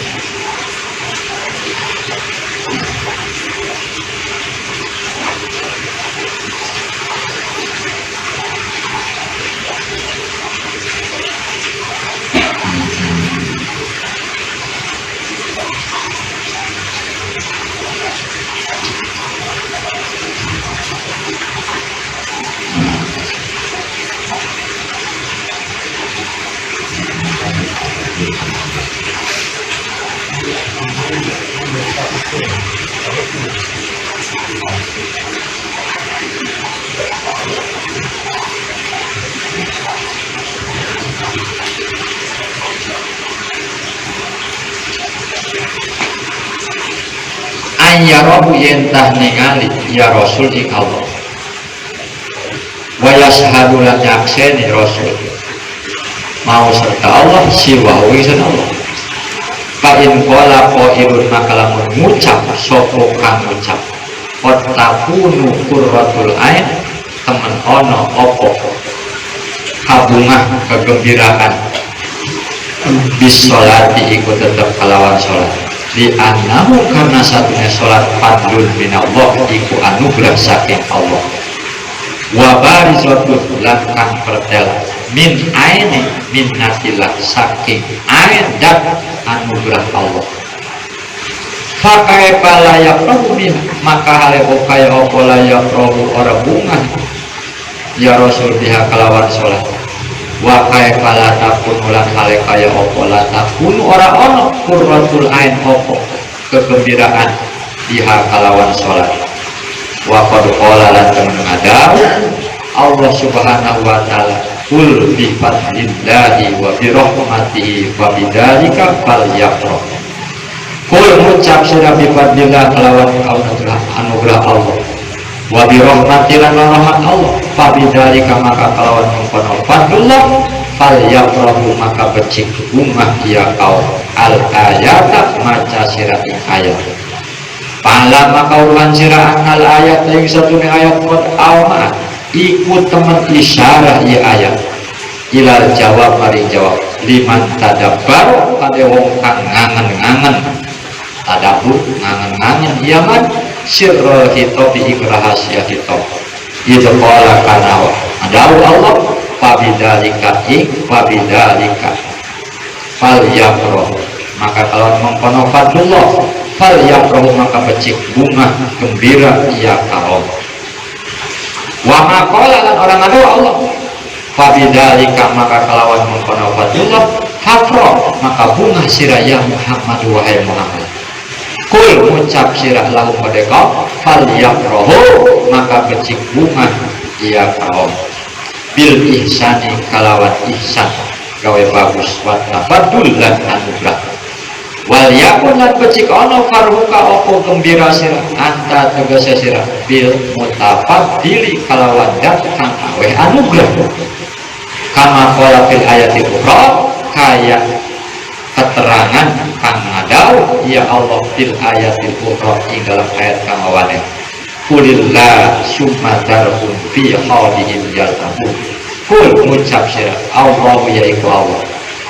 yarahu yentah ningali ya Rasul ing Allah wa yashhadu lan yakseni Rasul mau serta Allah siwa wisan Allah fa in qala qailun maka lamun ngucap sapa kang ngucap takunu qurratul ain temen ono opo kabungah kegembiraan bis sholati ikut tetap kalawan sholat di anahu karena satunya sholat fadlun minallah iku anugerah saking Allah wa barizatun lan kang pertel min aini minnatillah saking ain dan anugerah Allah fakai palayak rohu maka hale kaya opo layak rohu ora bunga ya Rasul biha kalawan sholat wa kaifa la takunu lan hale kaya opo la takunu ora ono qurratul ain opo kegembiraan biha kalawan sholat wa qad qala lan temenadau Allah subhanahu wa ta'ala kul bi fadlillahi wa bi rahmatihi wa bidzalika falyafrah kul ngucap sira bi fadlillah kalawan anugerah Allah wa bi rahmatilan rahmat Allah fa bidzalika maka kalawan mengkono fadlullah falyafrahu maka becik bunga dia kaum al ayata maca sira ing ayat pala maka ulan sira al ayat ing satune ayat qad awma ikut temen isyarah ya ayat ilal jawab mari jawab liman tadabbar kade wong kang ngangen-ngangen tadabbur ngangen-ngangen iya man sirrul khitab ing rahasia khitab itu qala kana adawu Allah fabidalika fal yafrah maka kalau mengkono fadlullah fal yafrah maka becik bunga gembira ia kaum wa maqala lan orang adu Allah fabidalika maka kalawan mengkono fadlullah hafrah maka bunga siraya Muhammad wahai Muhammad kul ucap sirah lahu pada kaum fal yafrahu maka becik bunga ia kaum bil ihsani kalawan ihsan gawe bagus wa tafadul lan anugerah wal yakun lan becik ono farhuka opo gembira sirah anta tegese sirah bil mutafaddili kalawan dat kang aweh anugerah kama qala fil ayatil ukhra keterangan kang ngadau ya Allah fil ayatil ukhra ing dalam ayat kang awane kulillah summa darhum fi khawdihim yal'abun kul ngucap sira Allah yaiku Allah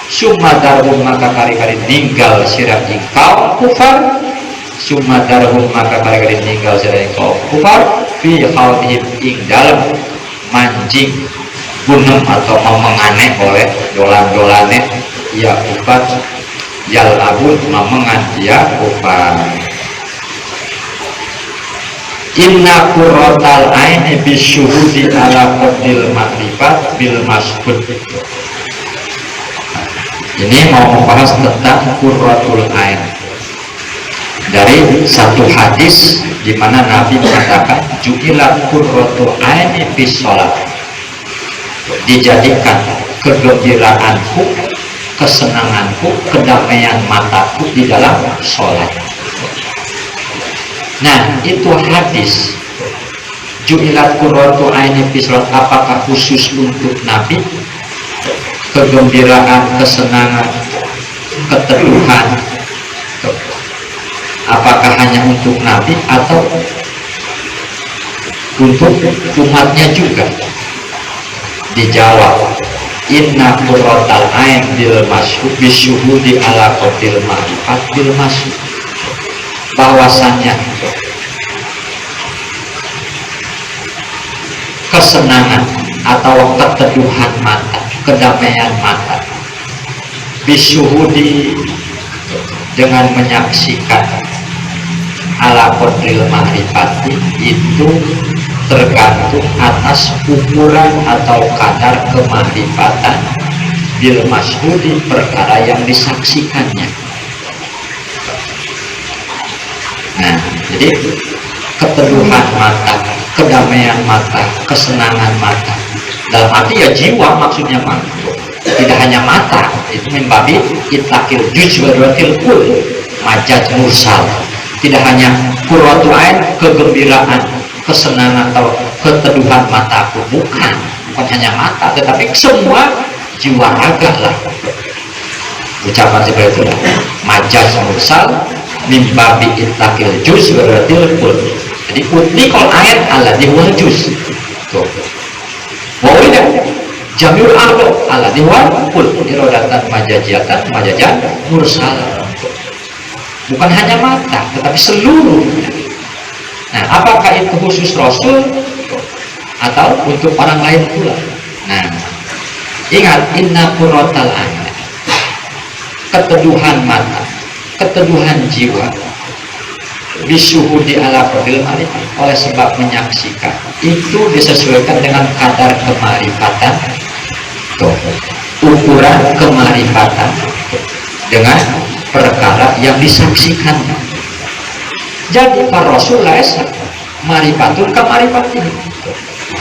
summa darhum maka kari-kari ninggal sira ing kaum kufar summa darhum maka kari-kari ninggal sira ing kaum kufar fi khawdihim ing dalam mancing gunung atau memengane oleh dolan-dolane ya kufar yal abun memengan ya kufar. Inna qurratal aini bisyuhudi ala qadil makrifat bil masbud. Ini mau membahas tentang qurratul ain dari satu hadis di mana Nabi mengatakan ju'ilat qurratul aini bis sholat, dijadikan kegembiraanku, kesenanganku, kedamaian mataku di dalam sholat. Nah, itu hadis ju'ilat qurratu aini fi sholat, apakah khusus untuk Nabi? Kegembiraan, kesenangan, keteduhan, apakah hanya untuk Nabi atau untuk umatnya juga? Dijawab inna qurratal ain bil masyhud bisyuhudi ala qadil ma'rifat bil masyhud, bahwasannya kesenangan atau keteduhan mata, kedamaian mata bisyuhudi dengan menyaksikan ala qadil ma'rifati itu tergantung atas ukuran atau kadar kemahrifatan bil masyhudi perkara yang disaksikannya. Nah, jadi keteduhan mata, kedamaian mata, kesenangan mata dalam arti ya jiwa maksudnya mah, tidak hanya mata, itu membabi itlaqil juz'watil kul majaz mursal, tidak hanya qurratu ain kegembiraan, kesenangan atau keteduhan mataku, bukan hanya mata, tetapi semua jiwa raga lah. Ucapan seperti itu lah. Majaz mursal mimbabi itlaqil juz waratil kul. Jadi utliqal ayat alladhi huwa juz. Tuh. Wa wida jamiul aql alladhi huwa kul. Iradatan majaziyatan majajan mursal. Bukan hanya mata, tetapi seluruhnya. Nah, apakah itu khusus Rasul atau untuk orang lain pula? Nah, ingat inna qurratal ain, keteduhan mata, keteduhan jiwa bisyuhudi ala qadil ma'rifat, oleh sebab menyaksikan itu disesuaikan dengan kadar kemarifatan, ukuran kemarifatan dengan perkara yang disaksikan. Jadi para Rasul laisa marifatun kamarifati,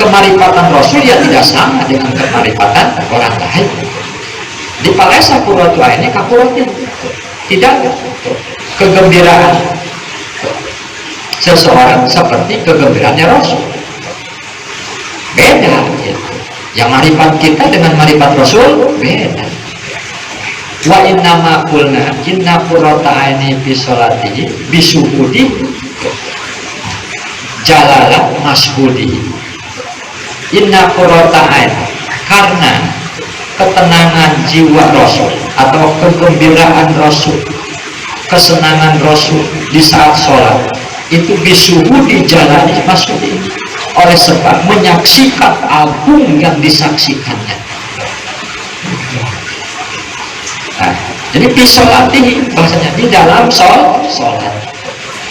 kemarifatan Rasul ya tidak sama dengan kemarifatan orang lain. Di palesa qurratu aini kaqurratin, tidak kegembiraan seseorang seperti kegembiraannya Rasul, beda gitu. Yang marifat kita dengan marifat Rasul beda. Wa inna ma qulna inna qurrata aini fi sholatihi bisuhudi jalala mashhudi. Inna qurrata ain, karena ketenangan jiwa Rasul atau kegembiraan Rasul, kesenangan Rasul di saat sholat itu bisuhudi jalala mashhudi, oleh sebab menyaksikan agung yang disaksikannya. Nah, jadi bisolati bahasanya di dalam sholat,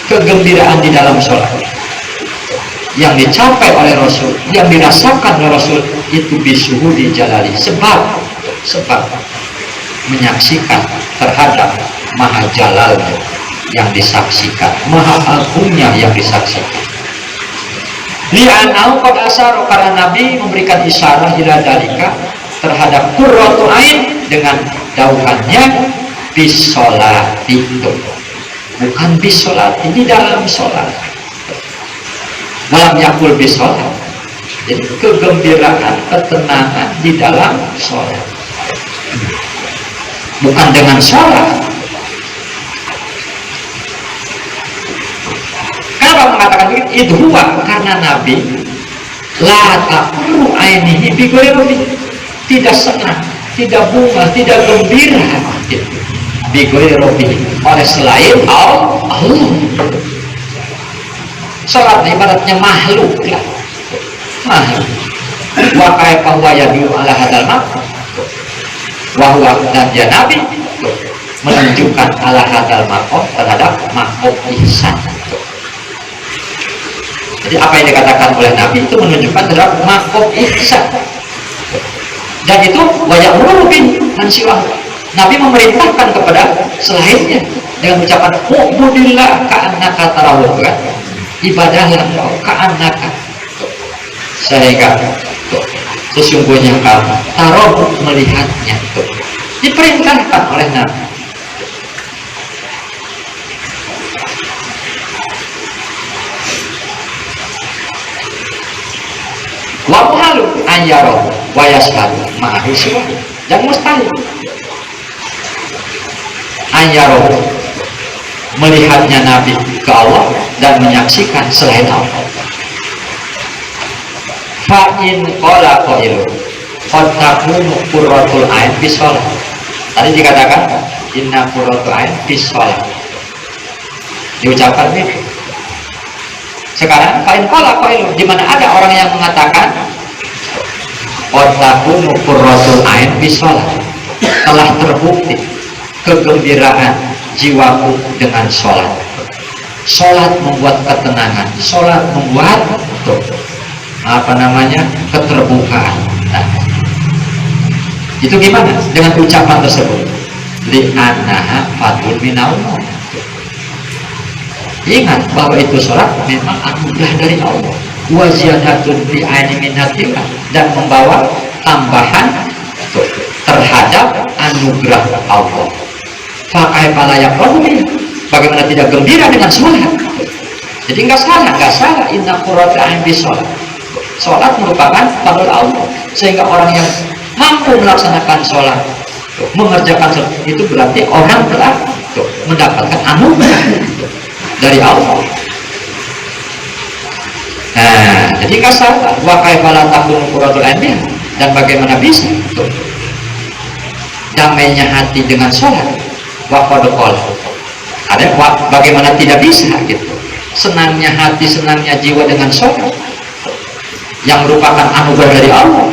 kegembiraan di dalam sholat yang dicapai oleh Rasul, yang dirasakan oleh Rasul itu bisuhudi jalali, sebab menyaksikan terhadap maha jalalnya yang disaksikan, maha agungnya yang disaksikan. Li'anau qad asaro, karena Nabi memberikan isyarat ila dalika terhadap qurratu ain dengan dauhannya bisolati, bukan bisolati di dalam sholat. Malam yakul bisolat, jadi kegembiraan, ketenangan di dalam sholat. bukan dengan sholat. Kenapa mengatakan begitu? Itu karena Nabi la taqurru ainihi bi ghairi, tidak senang, tidak bunga, tidak gembira bi ghairi oleh selain Allah. Salat ibaratnya makhluk lah, makhluk. Wa kaifa huwa yadullu ala hadzal maqam wa huwa, dan ya Nabi menunjukkan ala hadzal maqam terhadap maqam ihsan. Jadi apa yang dikatakan oleh Nabi itu menunjukkan terhadap maqam ihsan, dan itu wajah murubin dan siwah. Nabi memerintahkan kepada selainnya dengan ucapan ubudillah ka'annaka tarahu, kan? Ibadahlah engkau ka'annaka, sehingga sesungguhnya kamu taruh melihatnya. Diperintahkan oleh Nabi. Wa muhalu ayyaro wa yashhadu ma'ahu siwa, dan mustahil ayyaro melihatnya Nabi ke Allah dan menyaksikan selain Allah. Fa'in qala qailu qad takunu qurratul ain bis shalah. Tadi dikatakan inna qurratul ain bis shalah, diucapkan begitu. Sekarang fa'in qala qailu, di mana ada orang yang mengatakan qad takunu qurratul ain bis shalah, telah terbukti kegembiraan jiwaku dengan sholat. Sholat membuat ketenangan, sholat membuat keterbukaan. Nah, itu gimana dengan ucapan tersebut? Li'annaha fadlun minallah. Ingat bahwa itu sholat memang anugerah dari Allah. Wa ziyadatun bi aini minnatillah, dan membawa tambahan terhadap anugerah Allah. Fakai palayak rohmi, bagaimana tidak gembira dengan sholat? Jadi nggak salah. Inna qurrata ain bis sholat. Sholat merupakan fadl Allah, sehingga orang yang mampu melaksanakan sholat, mengerjakan sholat, itu berarti orang telah mendapatkan anugerah dari Allah. Nah, jadi nggak salah. Wa kaifa takunu qurratul ain, dan bagaimana bisa damainya hati dengan sholat? Wakodokol, ada bagaimana tidak bisa gitu, senangnya hati, senangnya jiwa dengan sholat yang merupakan anugerah dari Allah.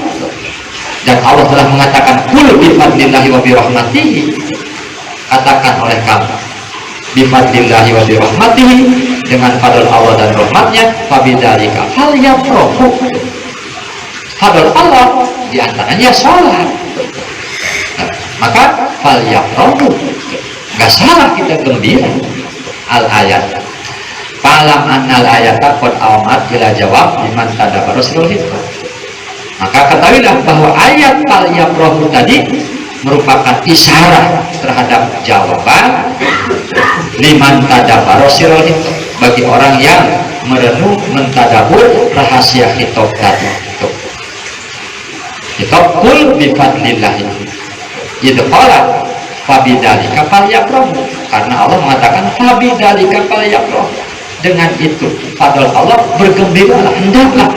Dan Allah telah mengatakan kul bifadlillahi wa birahmatihi, katakan oleh kamu bifadlillahi wa birahmatihi, dengan fadl Allah dan rahmatnya, fabidzalika falyafrahu, fadl Allah diantaranya sholat. Nah, maka falyafrahu, gak salah kita gembira. Al ayat falam annal ayata qad amat ila jawab liman tadabbara sirrul hikmah. Maka ketahuilah bahwa ayat falyafrahu tadi merupakan isyarat terhadap jawaban liman tadabbara sirrul hikmah, bagi orang yang merenung mentadabur rahasia khitab tadi. Khitab kul bifadlillah idqala fabidzalika falyafrahu, karena Allah mengatakan fabidzalika falyafrahu, dengan itu fadl Allah bergembiralah, hendaklah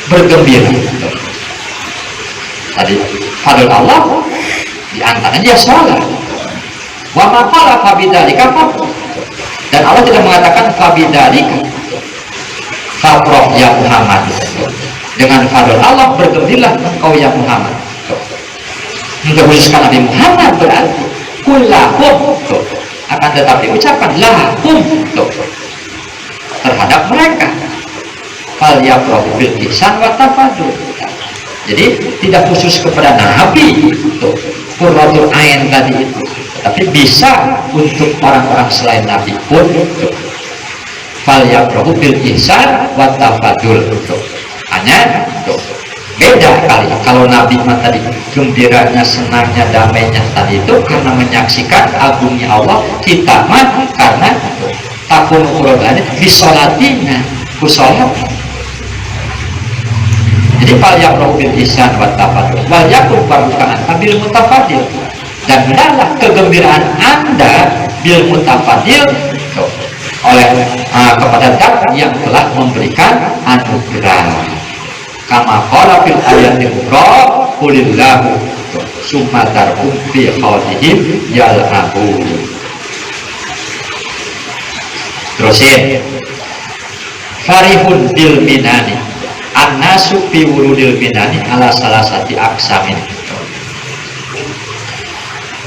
bergembira. Tadi fadl Allah diantaranya sholat. Wa ma qala fabidzalika fafrah, dan Allah tidak mengatakan fabidzalika fafrah ya Muhammad, dengan fadl Allah bergembiralah engkau ya Muhammad. Mengkhususkan Nabi Muhammad berarti kullahum, akan tetapi ucapan lahum terhadap mereka, falyafrahu bil ihsan wa tafadul. Jadi tidak khusus kepada Nabi qurratul ain tadi itu, tapi bisa untuk orang-orang selain Nabi pun falyafrahu bil ihsan wa tafadul. Hanya beda kali. Kalau Nabi tadi gembiranya, senangnya, damainya tadi itu karena menyaksikan agungnya Allah. Kita mah karena takun qur'annya bisolatina kusolat. Jadi fal yaqra'u bil ihsan wa tafadul wal yakun farbukaan bil mutafadil. dan hendaklah kegembiraan Anda bil mutafadil oleh kepada zat yang telah memberikan anugerah. Kama qala fil ayatil ukhra qulillahu summa tarhum fi khawdihim yal'abu. Terusin. Farihun bil minani an-nasu fi wurudil minani ala salasati aqsamin.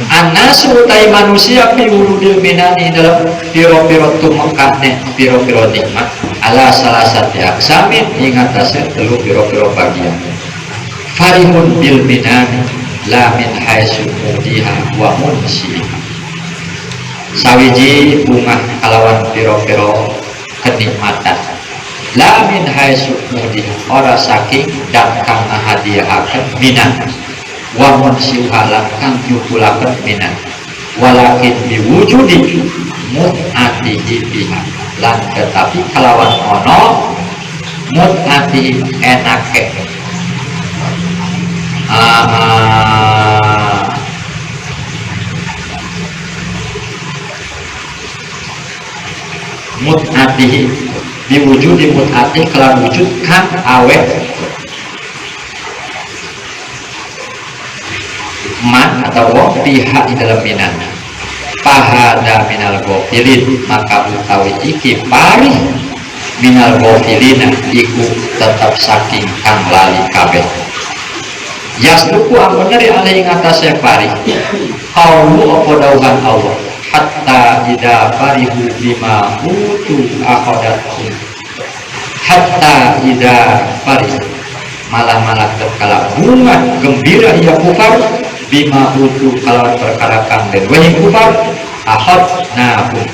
An-nasu utai manusia fi wurudil minani dalam piro-piro tumekane piro-piro nikmat ala salasati aqsamin ing atase telu piro-piro bagian. Farihun bil minani la min haitsu mudiha wa munsiha. Sawiji bunga kalawan piro-piro kenikmatan la min haitsu mudiha ora saking dan kang hadiahaken minan wa munsiha lan kang nyukulaken minan walakin biwujudi mut'atihi biha lan tetapi kalawan ono mut'ati enake mut'atihi diwujudi mut'ati kelan wujud kang awet man atau wong pihak di dalam minan pahada minal ghafilin maka utawi iki parih minal ghafilina iku tetap saking kang lali kabeh. Yasduku ambener alai ngatasé parih qaulu apa dawuhan Allah hatta idza farihu bima utu akhadatum hatta idza farih malah terkala bunga gembira ia kufar bima utu kalau perkara kang den wehi kufar ahad nahum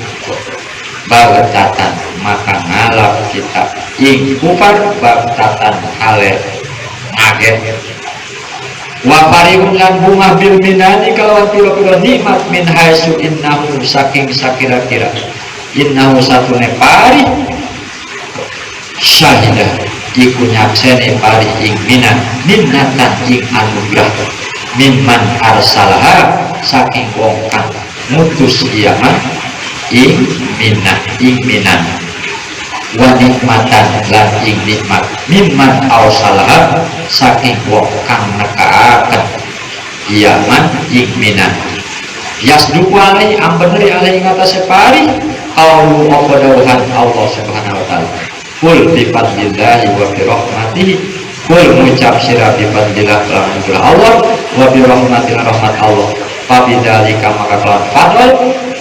bagtatan maka ngalap kita ing kufar bagtatan hale ngaget wa farihun lan bunga bil minani kalawan pira-pira nikmat min haitsu innahu saking sakira-kira innahu satune parih syahidah iku nyaksene parih ing minan minnatan ing anugerah mimman arsalah saking wong kang mutus iyaman ing minan wa nikmatan lan ing nikmat mimman arsalah saking wong kang nekaaken iyaman ing minan. Yasduku alai ambeneri alai ngatasé parih qaulu apa dawuhan Allah Subhanahu wa taala kul bi fadlillahi wa bi rahmatihi kul ngucap sira bi fadlillah kelawan Allah wa bi rahmatil rahmat Allah fabidzalika maka kelawan fadl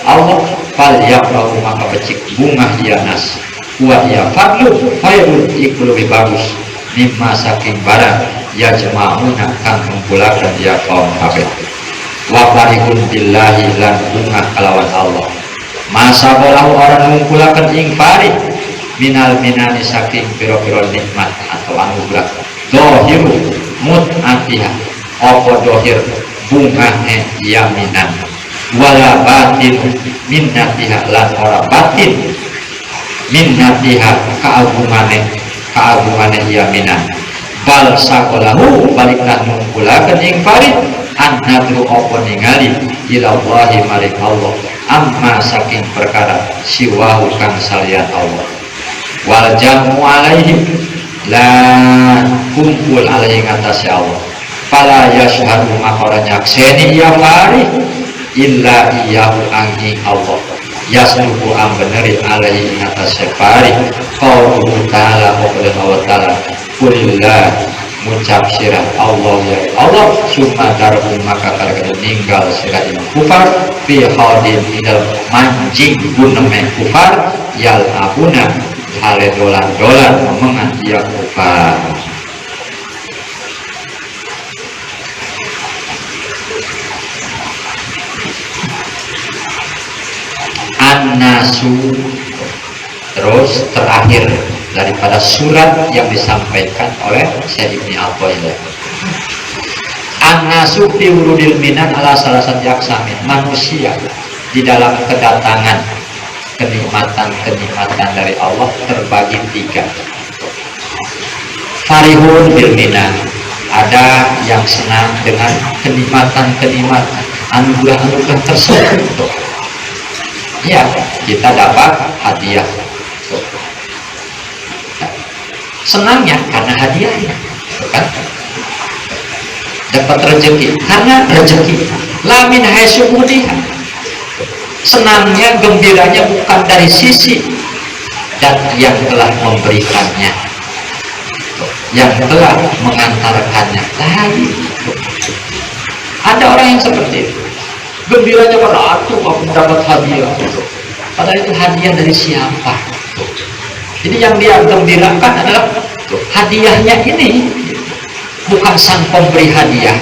Allah fal yaqrahu maka becik bunga hianas wa ya fadlu khairun iku lebih bagus mimma saking barang ya jama'una kang ngumpulaken ya kaum kabeh wa farihun billahi lan bunga kelawan Allah masa bolahu orang ngumpulaken ing farih minal minani saking piro-piro nikmat atau anugerah dohiru mut'atiha apa dohir bungane yaminan wala batin minnatiha lan ora batin minnatiha keagungane yaminan bal sakolahu baliklah ngumpulaken ing farid annadru apa ningali ilallahi maring Allah amma saking perkara siwahu kang salian Allah wal jamu alaihim lan kumpul alaihi atas Allah fala yashhadu maka nyakseni ya farih illa iyahu angin Allah yasduku ambeneri alaihi atas farih qauluhu ta'ala wa ta'ala kulillah ngucap sirah Allah ya Allah summa darbu maka karena meninggal sirah ini kufar fi khadin idal mancing guneme kufar yal abuna hale dolar-dolar omongan dia kufar. An-nasu terus terakhir daripada surat yang disampaikan oleh Syekh Ibnu Athaillah. An-nasu fi wurudil minan ala salasati aqsamin manusia di dalam kedatangan kenikmatan dari Allah terbagi tiga. Farihun bil minan, ada yang senang dengan kenikmatan anugerah-anugerah tersebut. Ya, kita dapat hadiah. Senangnya karena hadiahnya, kan? Dapat rezeki karena rezeki. Lamin haisubudiha. Senangnya, gembiranya bukan dari sisi dan yang telah memberikannya, yang telah mengantarkannya. Lain. Ada orang yang seperti itu. Gembiranya karena aku dapat hadiah. Padahal itu hadiah dari siapa? Jadi yang dia gembirakan adalah hadiahnya ini, bukan sang pemberi hadiah.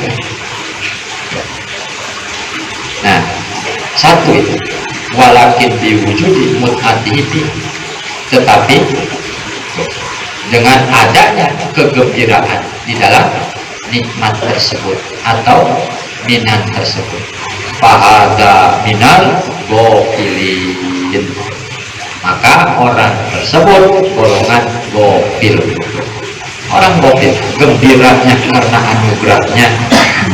Nah, satu itu, walakin diwujudi mut'atihi, tetapi dengan adanya kegembiraan di dalam nikmat tersebut atau minan tersebut, fahada minal ghafilin, maka orang tersebut golongan ghafil. Orang ghafil, gembiranya karena anugerahnya,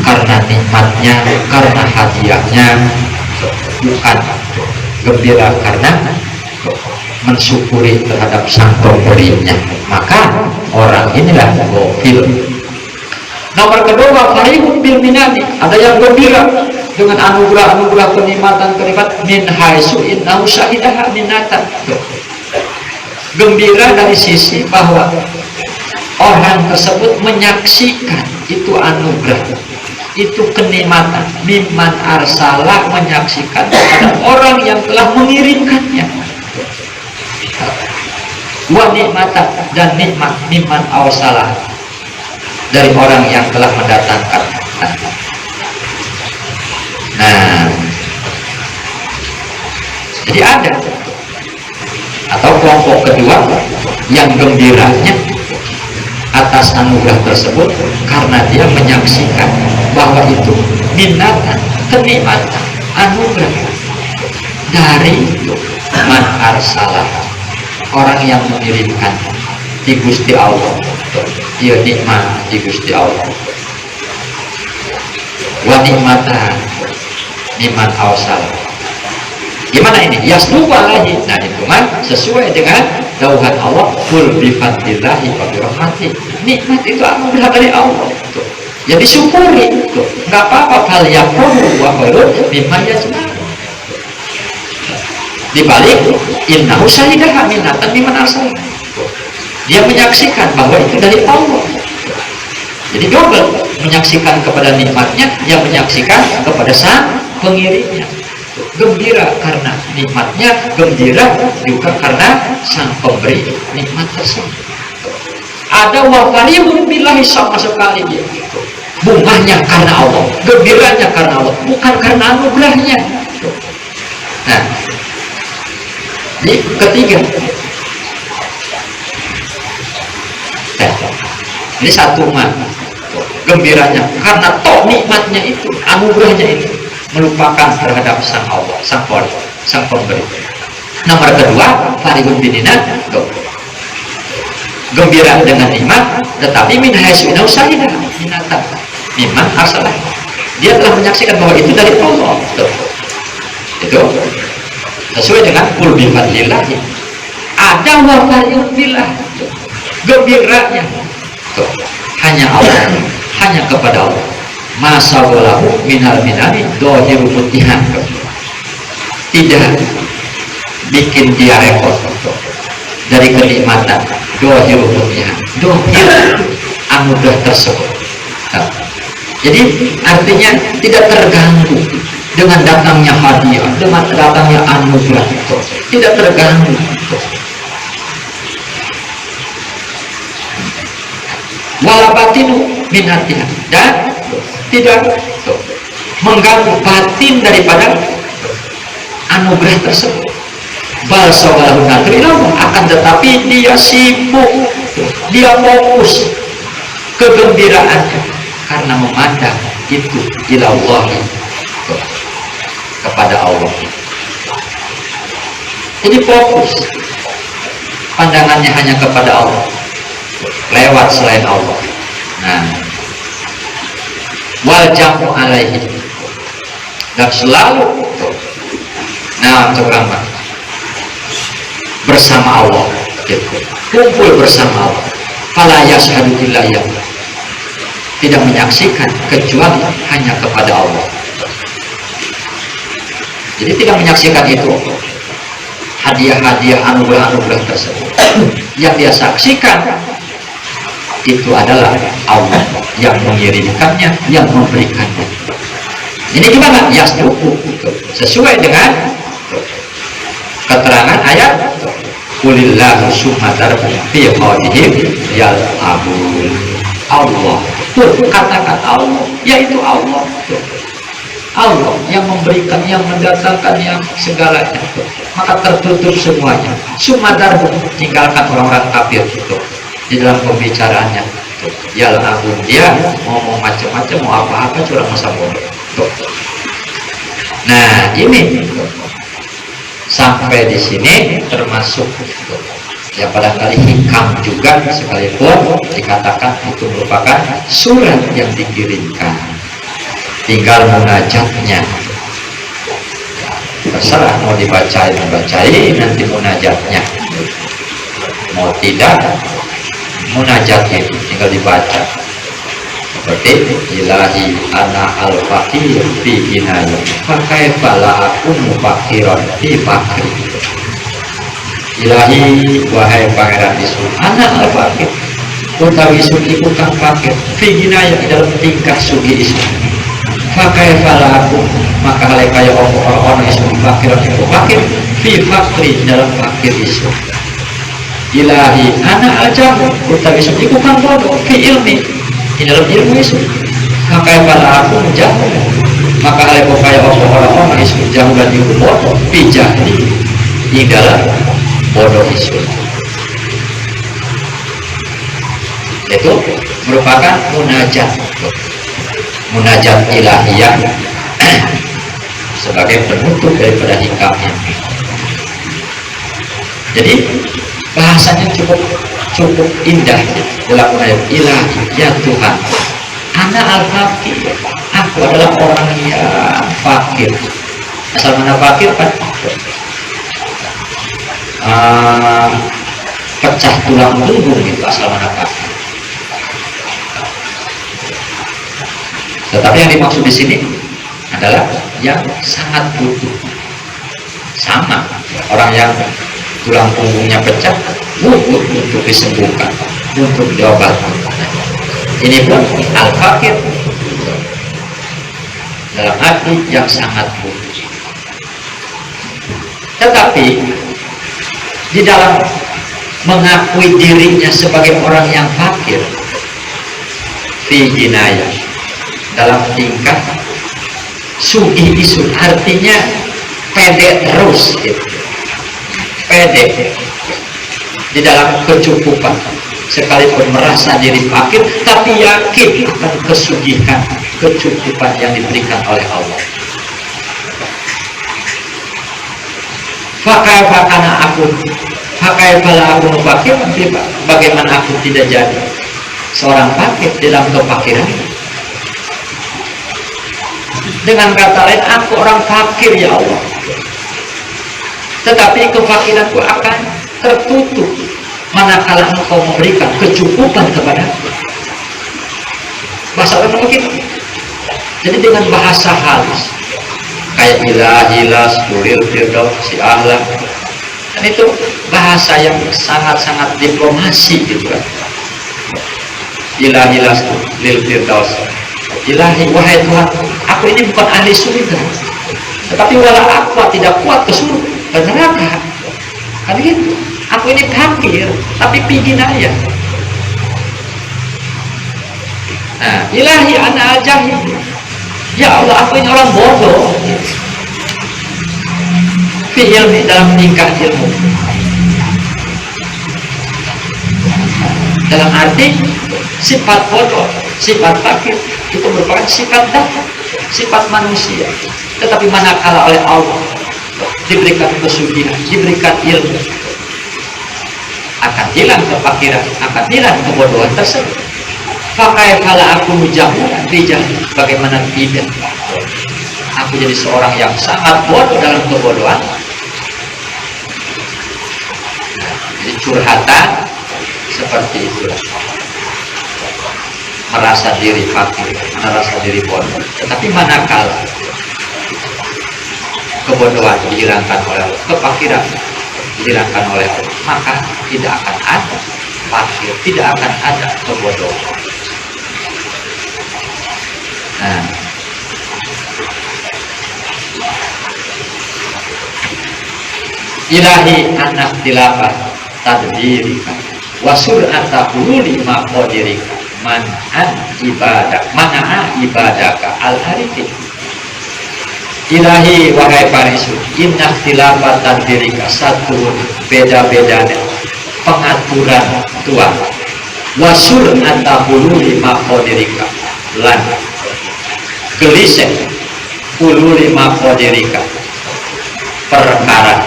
karena nikmatnya, karena hadiahnya, bukan gembira karena mensyukuri terhadap sang pemberinya. Maka orang inilah ghafil. Nomor kedua, farihun bil minani, ada yang gembira dengan anugerah-anugerah kenikmatan min haitsu innahu syahidaha minatan. Gembira dari sisi bahwa orang tersebut menyaksikan itu anugerah, itu kenikmatan, mimman arsalah, menyaksikan kepada orang yang telah mengirimkannya. Wa nikmatan, dan nikmat mimman arsalah, dari orang yang telah mendatangkan. Nah, jadi ada atau kelompok kedua yang gembiranya atas anugerah tersebut karena dia menyaksikan bahwa itu minatan, kenikmatan, anugerah dari man arsalah, orang yang mengirimkan di Gusti Allah. Dia nikmat di Gusti Allah. Wa nikmatan niman awsal. Gimana ini? Yasduqu alaihi. Nah, itu kan sesuai dengan dauhan Allah, kul bi fadlillahi wa bi rahmati. Nikmat itu anugerah dari Allah. Tuh. Ya disyukuri. Tuh. Enggak apa-apa, fal yaqulu wa khairun mimma yajma'un. Di balik innahu syahidaha minatan mimman arsal. Dia menyaksikan bahwa itu dari Allah. Jadi double, menyaksikan kepada nikmatnya, yang menyaksikan kepada sang pengirimnya. Gembira karena nikmatnya, gembira juga karena sang pemberi nikmat tersebut. Ada wafarihun billahi, sama sekali dia bungahnya karena Allah, gembiranya karena Allah, bukan karena anugerahnya. Nah, ini ketiga. Ini satu mah gembiranya karena toh nikmatnya itu, anugerahnya itu, melupakan terhadap sang Allah, sang pemberi. Nomor kedua, farihun binina, gembira dengan nikmat, tetapi min haitsu innahu syahidah minatan mimman arsalah. Dia telah menyaksikan bahwa itu dari Allah. Itu sesuai dengan qul bi fadlillah. Ada wa farihun billah, gembiranya hanya Allah, hanya kepada Allah. Masa walahu minal minani dohiru putihan, tidak bikin dia repot dari kenikmatan. Dohiru putihan, dohir anugerah tersebut. Jadi artinya tidak terganggu dengan datangnya hadiah, dengan datangnya anugerah itu, tidak terganggu. Walabatinu minatiha, dan tidak mengganggu batin daripada anugerah tersebut. Balsawalahu nadrilahu, akan tetapi dia sibuk, dia fokus kegembiraannya karena memandang itu ilallahi, kepada Allah. Jadi fokus pandangannya hanya kepada Allah, lewat selain Allah. Nah, wal jamu alaihi, dan selalu terang bersama Allah, kumpul bersama Allah. Fala yashhadu illa iya, tidak menyaksikan kecuali hanya kepada Allah. Jadi tidak menyaksikan itu hadiah-hadiah, anugerah-anugerah tersebut. Yang dia saksikan itu adalah Allah yang mengirimkannya, yang memberikannya. Ini gimana? Yasduku, sesuai dengan keterangan ayat Qulillahu summadar fi qadihim yal'abun. Allah, katakan Allah, yaitu Allah. Allah yang memberikan, yang mendatangkan, yang segalanya. Maka tertutup semuanya. Sumadar, tinggalkan orang-orang kafir itu di dalam pembicaraannya. Yal'abun, dia ngomong macam-macam, mau apa-apa curang masa bodoh. Nah, ini sampai di sini termasuk ya barangkali hikam juga, sekalipun dikatakan itu merupakan surat yang dikirimkan, tinggal munajatnya. Terserah mau dibacain nanti munajatnya, mau tidak munajatnya itu tinggal dibaca. Seperti ilahi ana al-fakir fi inayah pakai bala aku mufakiron fi fakir. Ilahi, wahai pangeran isu, ana al-fakir, utawi suki kang fakir fi inayah, dalam tingkah suki isu. Pakai bala aku, maka halai kaya orang isu fakiron itu fakir fi fakri, dalam fakir isu. Ilahi ana al-jamu, utawi suki kang bodoh fi ilmi, di dalam ilmu isu. Maka pada aku menjauh, maka oleh kaya orang-orang isu jauh dan itu bodoh pijah di dalam bodoh isu. Itu merupakan munajat ilahiyah sebagai penutup daripada hikamnya. Jadi bahasanya cukup indah dalam ayat ilahi, ya Tuhan, ana al-fakir, aku adalah orang yang fakir. Asal mana fakir kan? Pecah tulang punggung itu asal mana fakir. Tetapi yang dimaksud di sini adalah yang sangat butuh. Sama orang yang tulang punggungnya pecah, butuh untuk disembuhkan, untuk diobatkan. Ini pun al-fakir dalam arti yang sangat butuh. Tetapi di dalam mengakui dirinya sebagai orang yang fakir, fi jinayah, dalam tingkah sugi isu, artinya pede terus gitu. Pede di dalam kecukupan, sekalipun merasa diri fakir tapi yakin akan kesugihan, kecukupan yang diberikan oleh Allah. Fakana aku, fakaifalah aku fakir, bagaimana aku tidak jadi seorang fakir dalam kefakiran. Dengan kata lain, aku orang fakir ya Allah, tetapi kefakiranku akan tertutup manakala engkau memberikan kecukupan kepadaku. Bahasa orang begitu. Jadi dengan bahasa halus, kayak ilahilas, tulil firdaus, si ahlah, dan itu bahasa yang sangat-sangat diplomasi gitu kan. Ilahilas, tulil firdaus, ilahi, wahai Tuhan, aku ini bukan ahli surga, tetapi walau aku tidak kuat ke surga, ke neraka, kan gitu. Aku ini fakir, tapi pingin aja. Nah, ilahi ana jahil, ya Allah, aku ini orang bodoh. Fi ilmi, dalam tingkah ilmu, dalam arti sifat bodoh, sifat fakir itu merupakan sifat dapat, sifat manusia. Tetapi manakala oleh Allah diberikan kesugihan, diberikan ilmu, akan hilang kefakiran, akan hilang kebodohan tersebut. Fakai kala aku mujahulan bijah, bagaimana tidak aku jadi seorang yang sangat bodoh dalam kebodohan. Jadi curhatan seperti itu, merasa diri fakir, merasa diri bodoh. Tetapi manakala kebodohan dihilangkan oleh Allah, kefakiran dihilangkan oleh Allah, maka tidak akan ada fakir, tidak akan ada kebodohan. Nah, ilahi anak dilapar tadbirika wasur'ata hululi maqadirika man'an ibadaka al-harifin. Ilahi wahai parisu, inna khilafat tadbirika, satu beda-bedanya pengaturan Tuhan, wasur antahululi maqadirika, lan gelisah hululi maqadirika, perkara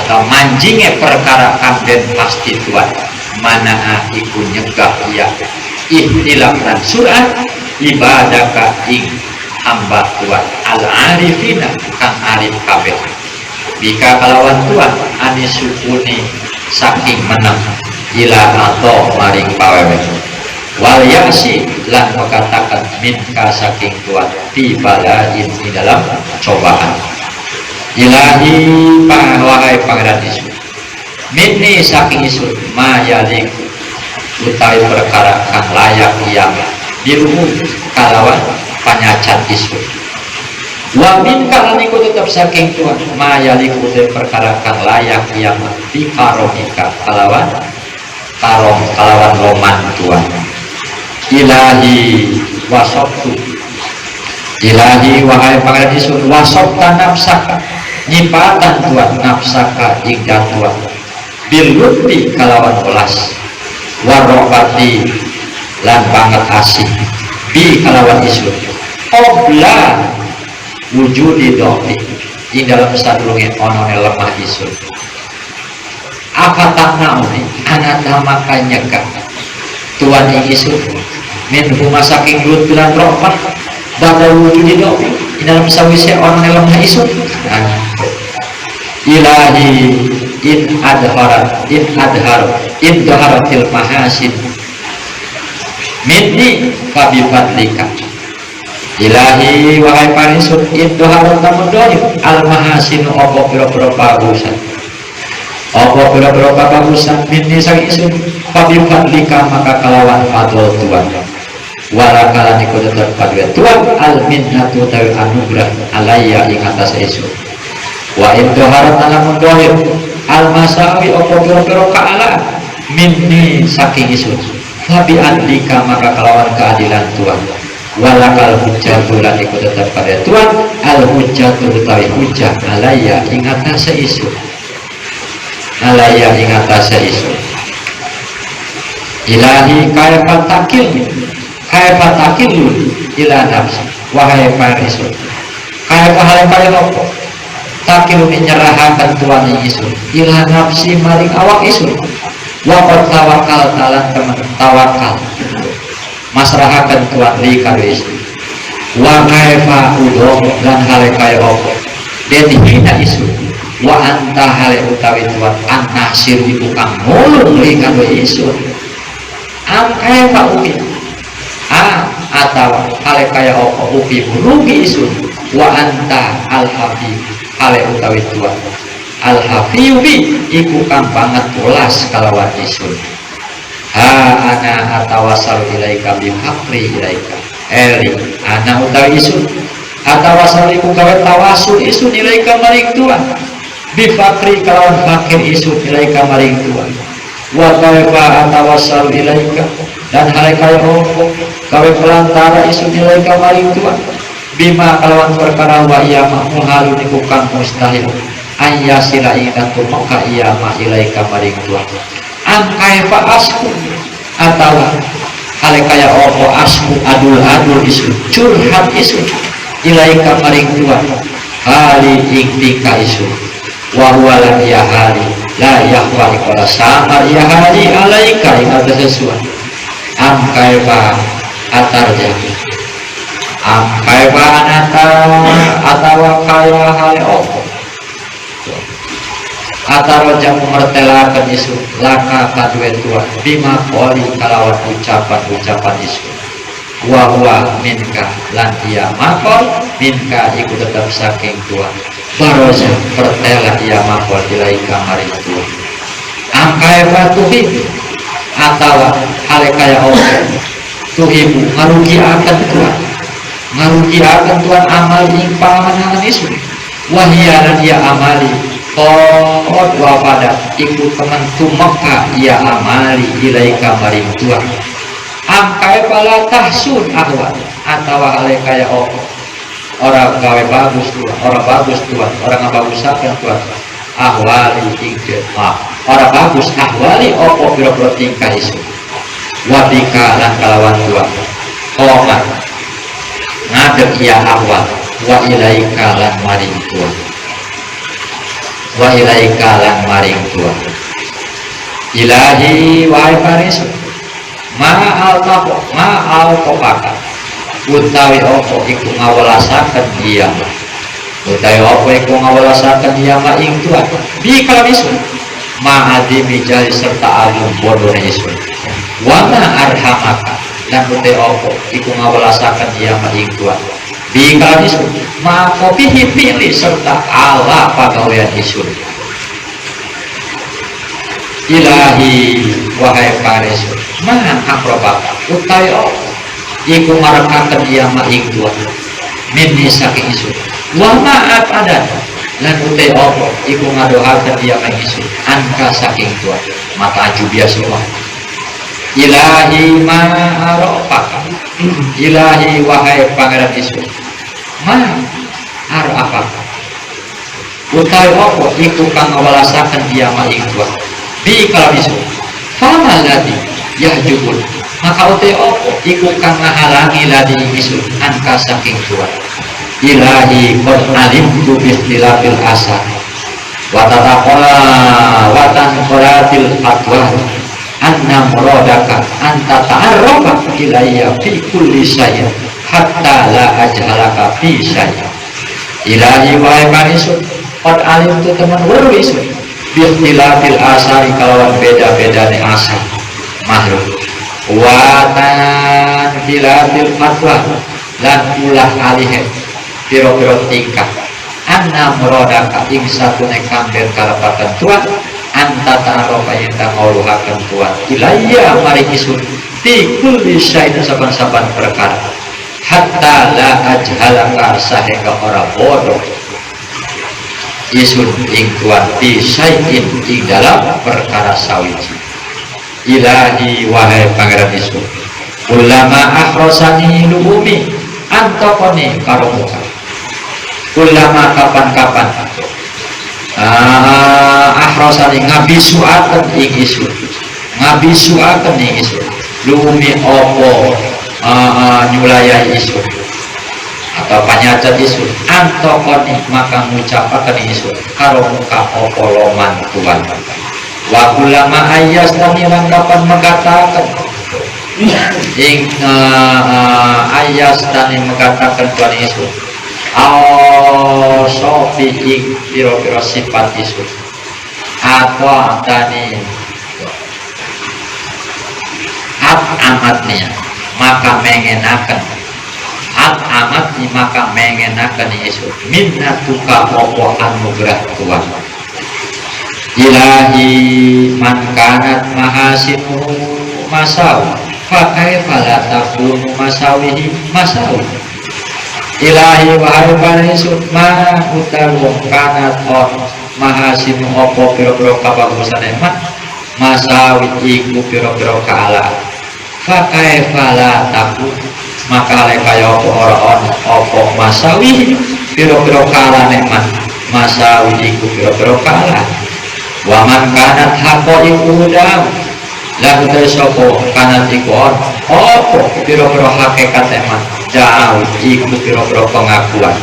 atau manjingnya perkara kamden pasti Tuhan, mana iku nyegah ya ihtilaf dan surat ibadaka ing hamba Tuhan al-arifina kang arif kabeh bika kalawan Tuhan anisukuni saking menang ila atau maring pawewe wal yasi lan mengatakan minka saking Tuhan tibalain di dalam cobaan. Ilahi wahai pangeran isu minni saking isu mayalik utawi perkara kang layak yang dirumun kalawan panyacat isu wa min kalaniku tetap saking Tuhan mayalik utawi perkara kang layak yang dikaromika kalawan roman Tuhan. Ilahi wasabtu, ilahi wahai pangeran isun wasabta nafsaka, nyipatan Tuhan nafsaka ing Tuhan bilutfi kalawan welas warofati lan banget asih bi kalawan isun obla wujudi dofi ing dalam sadurunge onone lemah isun apa taknauni anata makanya kak Tuhan ing isun min rumah saking lut bilan rofah badal wujudi dofi ing dalam sawise onone lemah isun. Ilahi in adharatil mahasin minni kabifadlika. Ilahi wahai parisun in doharat tamudohim al mahasin opo pira-pira bagusan minni sang isun kabifadlika maka kalawan fadl Tuhan walakala niku tetep padwe Tuhan al minnatu tawi anugrah alaya ing atas isun wa intu harat alamun dohir al masawi opo pira-pira kaala minni saking isun fabi adlika maka kelawan keadilan Tuhan walakal hujjatu lan iku tetep pada Tuhan al hujjatu utawi hujjah alaya ing atase isun ilahi kaya patakil ila nafsi wahai parisun kaya opo takil menyerahkan Tuhan yang isun ila nafsi maring awak isun wakot tawakal talan teman tawakal masrahakan Tuhan li karo isun wa kaifa udom dan hale kaya opo den hina isun wa anta hale utawi Tuhan an-nasir iku kang nulung li karo isun am kaifa upi atawa hale kaya opo upi rugi isun wa anta al-habib hale utawi Tuhan al-hafiyubi iku kang banget ulas kalawan isun ana atawasal ilaika bihaqri ilaika eli ana utawi isun atawasal iku gawe tawasul isun ilaika maring Tuhan bifakri kalawan fakir isun ilaika maring Tuhan wa kaifa atawasal ilaika dan hale kaya opo gawe pelantara isun ilaika maring Tuhan bima kalawan perkara wa iya muhalu niku kang mustahil ayya sila ingkatu maka iya ilaika maring Tuhan angkaifa asku atawa hale kaya opo asku adul isu curhat isu ilaika maring Tuhan hali ingtika isu wahualan ya hali la yahwa ikola samar ya hali alaika ing atas sesuatu angkaifa atarja kaya anata atawa kaya hale opo ataro jamu mertelakan isu laka kadue tua bima koli kalawan ucapan isu wa minka lan iya makol minka iku tetap saking tua baroja pertela iya makol ilaika maring tua angkaya batuhi atawa hale kaya opo tuhibu ngarugi akan Tuhan amal ing panganan isu wahyanan ia amali qad wa pada ikut teman tumeka ia amali ilaika maring Tuhan angkai pala tahsun ahwat atawa hale kaya opo orang gawe bagus Tuhan orang ngabagusaken Tuhan ahwali ing orang bagus ahwali opo biro-biro tingkah isu wabika lan kalawan Tuhan komat ngadeg ia ahwal wa ilaika lan maring Tuhan ilahi wahai paris ma'al topaka utawi opo iku ngawelasaken iya maing Tuhan bikal isu ma'adimi jali serta agung bodone isu wana arhamaka dan utai opo iku ngawelasaken iya maing Tuhan bikal isu ma'akopihi pilih serta ala pagawean isu ilahi wahai paris maha akrobaka utai opo iku marakaken iya maing Tuhan minni saking isu wa ma'at adan lan utai opo iku ngadohaken iya maing isu angka saking Tuhan mata aju biasa ilahi ma'arofaka ilahi wahai pangeran isu ma'arofaka utai opo iku kang ngawelasaken iya maing Tuhan bi kalau isu fama ladi yahjubun maka utai opo iku kang ngahalangi ladi isu angka saking Tuhan ilahi qad alimtu bistilafil asar watan qolatil atwar anna muradaka anta ta'arrafa ilayya fi kulli syai' hatta la ajhalaka fi syai' ilahi wahai panisun qad alimtu teman weruh isun bistilafil asari kalawan beda-bedane asar makhluk watan filafil atwar lan ulah alihe piro-piro tingkah anna muradaka ing satune kamben kalapaken Tuhan anta ta'arofa yang tak ngawruhaken Tuhan ilayya mari isun fi kulli syai'in saban-saban perkara hatta la ajhalaka sahega ora bodoh isun ing Tuhan fi syai'in ing dalam perkara sawiji ilahi wahai pangeran isun ulama akhrosani luhumi antokoni karomuka ulama kapan-kapan akhrosani ngabisuaken ing isu lumi opo nyulayai isu atau panyacat isu antokoni maka ngucapaken isu karo muka opo loman Tuhan wa ulama ayas tani kapan mengatakan ing ayas tani mengatakan Tuhan isu sofi ing piro-piro sifat isu atau tani amatnya maka mengenakan isu minnatuka opo anugerah Tuhan ilahi man kanat mahasinu masawi fakaifa la takunu masawihi masawi ilahi wahai panisun ma utawu kanat mahasinu opo piro-piro kabagusan emat masawi iku piro-piro kaala fakaifa la takunu maka lekaya opo orang opo masawi piro-piro kaala emat masawi iku piro-piro kaala waman kanat hako iku daw lagu tersopo kanat iku opo piro-piro hakikat emat jauh iku piro-piro pengakuan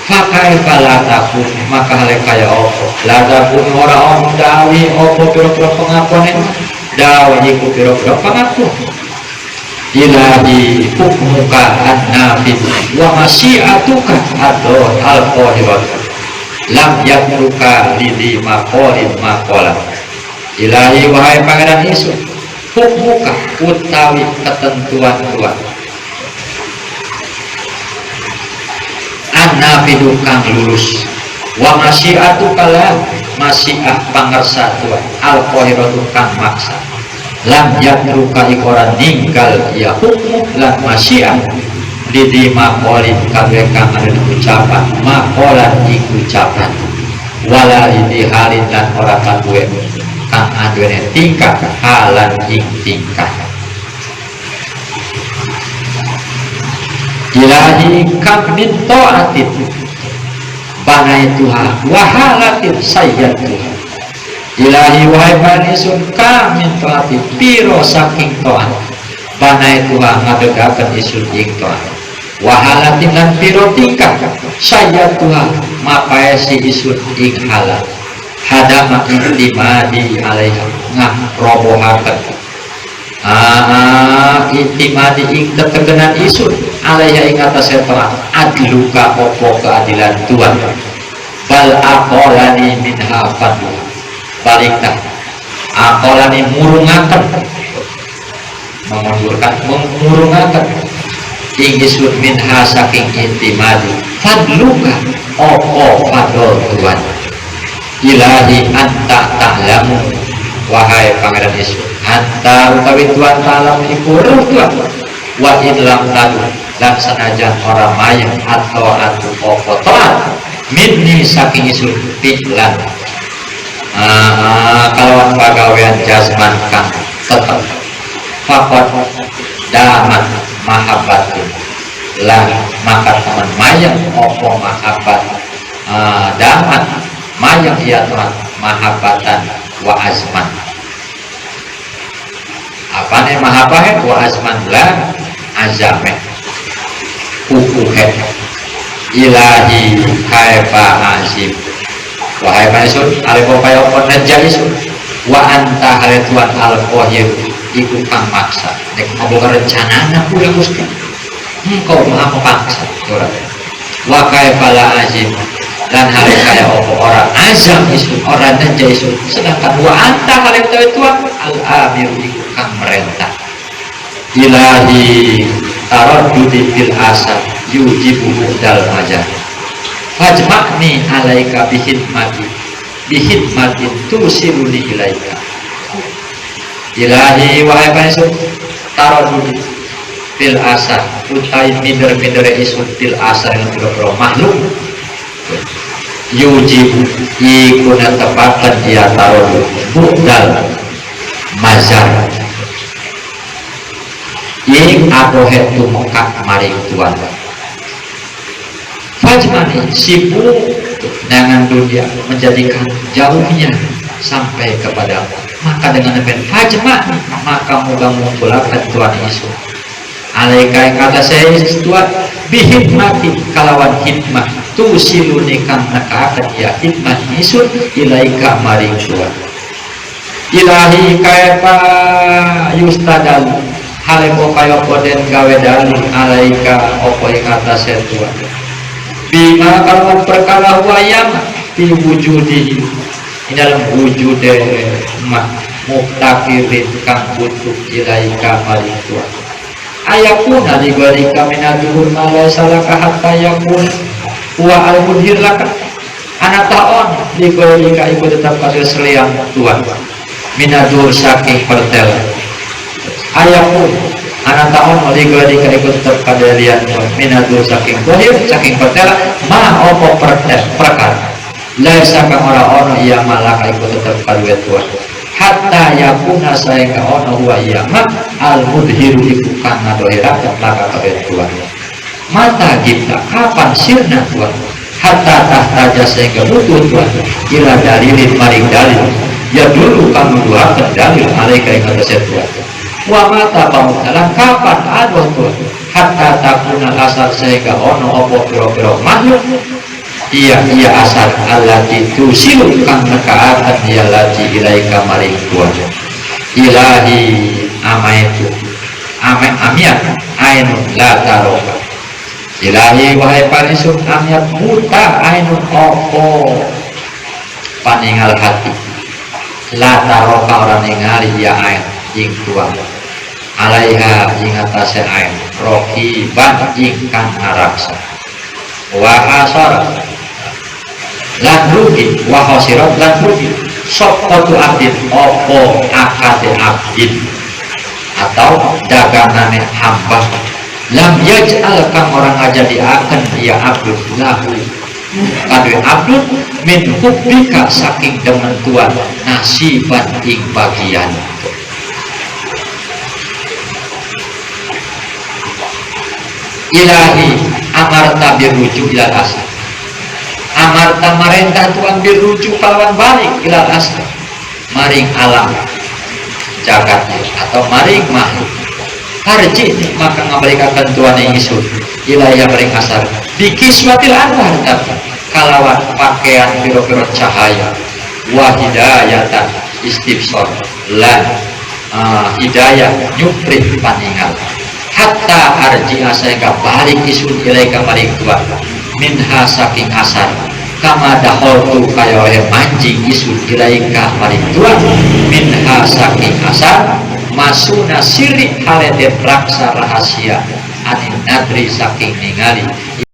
fakai falataku maka halekaya opo ladapun orang dawi opo piro-piro pengakuan emat dawi iku piro-piro pengakuan ilahi hukmuka an-nafid wa masyiatuka al-qahirat lam yatruka lidi maqolin maqola. Ilahi wahai pangeran isun, hukmuka utawi ketentuan Tuhan an-nafidu kang lurus wa masyiatuka lan masyiah pangersa Tuhan al-qahiratu kang maksa lam yatruka ikoran ninggal ya hukmu lan masyiah lidi maqolin kabeh kang ada ucapan maqolan ucapan wala lidi halin lan ora kaduwe kang aduene tingkah halan ing tingkah. Ilahi kam min ta'atin banai Tuhan wahalatin sayyad Tuhan. Ilahi wahai panisun kam min ta'atin piro saking Tuhan banai Tuhan ngadegaken isun ing Tuhan wahalatin dan piro tingkah sayyad Tuhan mapae si isun ing halal hadama intimadi alaiha ngah robohaken intimadi ing tetegenan isun alaiha ing atas setelah adluka opo keadilan Tuhan bal akolani minha fadlu baliklah akolani murungaken memurungaken ing isun minha saking intimadi fadluka opo fadol Tuhan. Ilahi anta ta'lamu wahai pangeran isun anta utawi Tuhan ta'lam iku Tuhan wa in lam tadu lan sanajan orang mayang atau atu opo ta'at minni saking isun piklan kalawan pagawean jasman kang tetep fakot daman mahabbatin lan maka teman mayang opo mahabbat daman mayang ia Tuhan mahabbatan wa azman apa nih mahabbah wa azman la azameh kukuhet ilahi kaifa azim wahai panisun alipo kayo penajaisun wa anta hale Tuhan al-qahir iku kang maksa nek ngobrol rencana anak udah gusti engkau maha mepaksa wa kaifa la azim dan hal kaya opo orang azam isu orang dan jaisu sedangkan wa anta hal Tuhan al-amir iku kang merentah. Ilahi taraddudi fil asar yujibu dal majah fajma'ni alaika bihidmatin tusiruni ilaika. Ilahi wahai panisun taraddudi fil asar utai minder-minder isu fil asar yang biro-biro makhluk yujibu ikuna tepatan dia taruh budal mazar ing abohet tumekak maring Tuhan fajmani sibuk dengan dunia menjadikan jauhnya sampai kepada maka dengan demikian fajmani maka moga mengumpulkan Tuhan Yesus alaika kata saya Tuhan bihidmati kalawan hikmah tu siluni kang nekaaken ya hikmah isun ilaika maring Tuhan. Ilahi kaifa yustadal haleko kaya poden gawe dalil alaika opo ing atase Tuhan bima kalawan perkara wayang di wujudi di dalam wujude muktakirin kang butuh ilaika maring Tuhan ayakun aligorika minaduhur malai salaka hatta yakun wa al-mudhir laka anak taon ligorika iku tetap kasih seliang Tuhan minadur saking pertel ayakun anak taon ligorika iku tetap kadalian Tuhan minadur saking gohir saking pertel ma opo pertel perkara laisa kang ora-ora iya malaka iku tetap kaduwe Tuhan hatta yakuna sayang ono huwa iyama al-mudhiru iku kang ngadohiraken laka kabeh Tuhan mata kita kapan sirna Tuhan hatta tahtaja sehingga butuh Tuhan ila dalilin maring dalil ya dulu kang nuduhaken dalil alaika ing atase Tuhan wa mata pamudalan kapan adoh Tuhan hatta takuna asar sehingga ono opo piro-piro makhluk iya asal allati tusilu kang nekaaken ya lati ilaika maring Tuhan ilahi amaitu amiat ainun la taroka. Ilahi wahai parisun amiat buta ainun opo paningal hati la taroka orang ningali ya ain ing tuan alaiha ing atase ain rokiban ingkang ngaraksa wa hasara lan rugi wa khasirat lan rugi sopatu abdin opo akade abdin atau dagangane hamba lam yaj'al kang orang aja diakan dia abdul lahu kadue abdul min hubbika saking demen Tuhan nasiban ing bagian. Ilahi amarta birujuk ilal asal amarta marentah Tuhan birujuk kalawan balik ilal asal maring alam jagatnya atau maring makhluk harji maka ngabarikan Tuhan yang isun ilahya maring asal dikiswatil anwar kalawan pakaian biro-biro cahaya wa hidayatan istifsor lan hidayah nyuprit paningal hatta arji'a sehingga balik isun ilaika maring Tuhan minha saking asar kama daholtu kaya oleh manjing isun ilaika maring Tuhan minha saking asar masuna sirri haleden raksa rahasia anin nadri saking ningali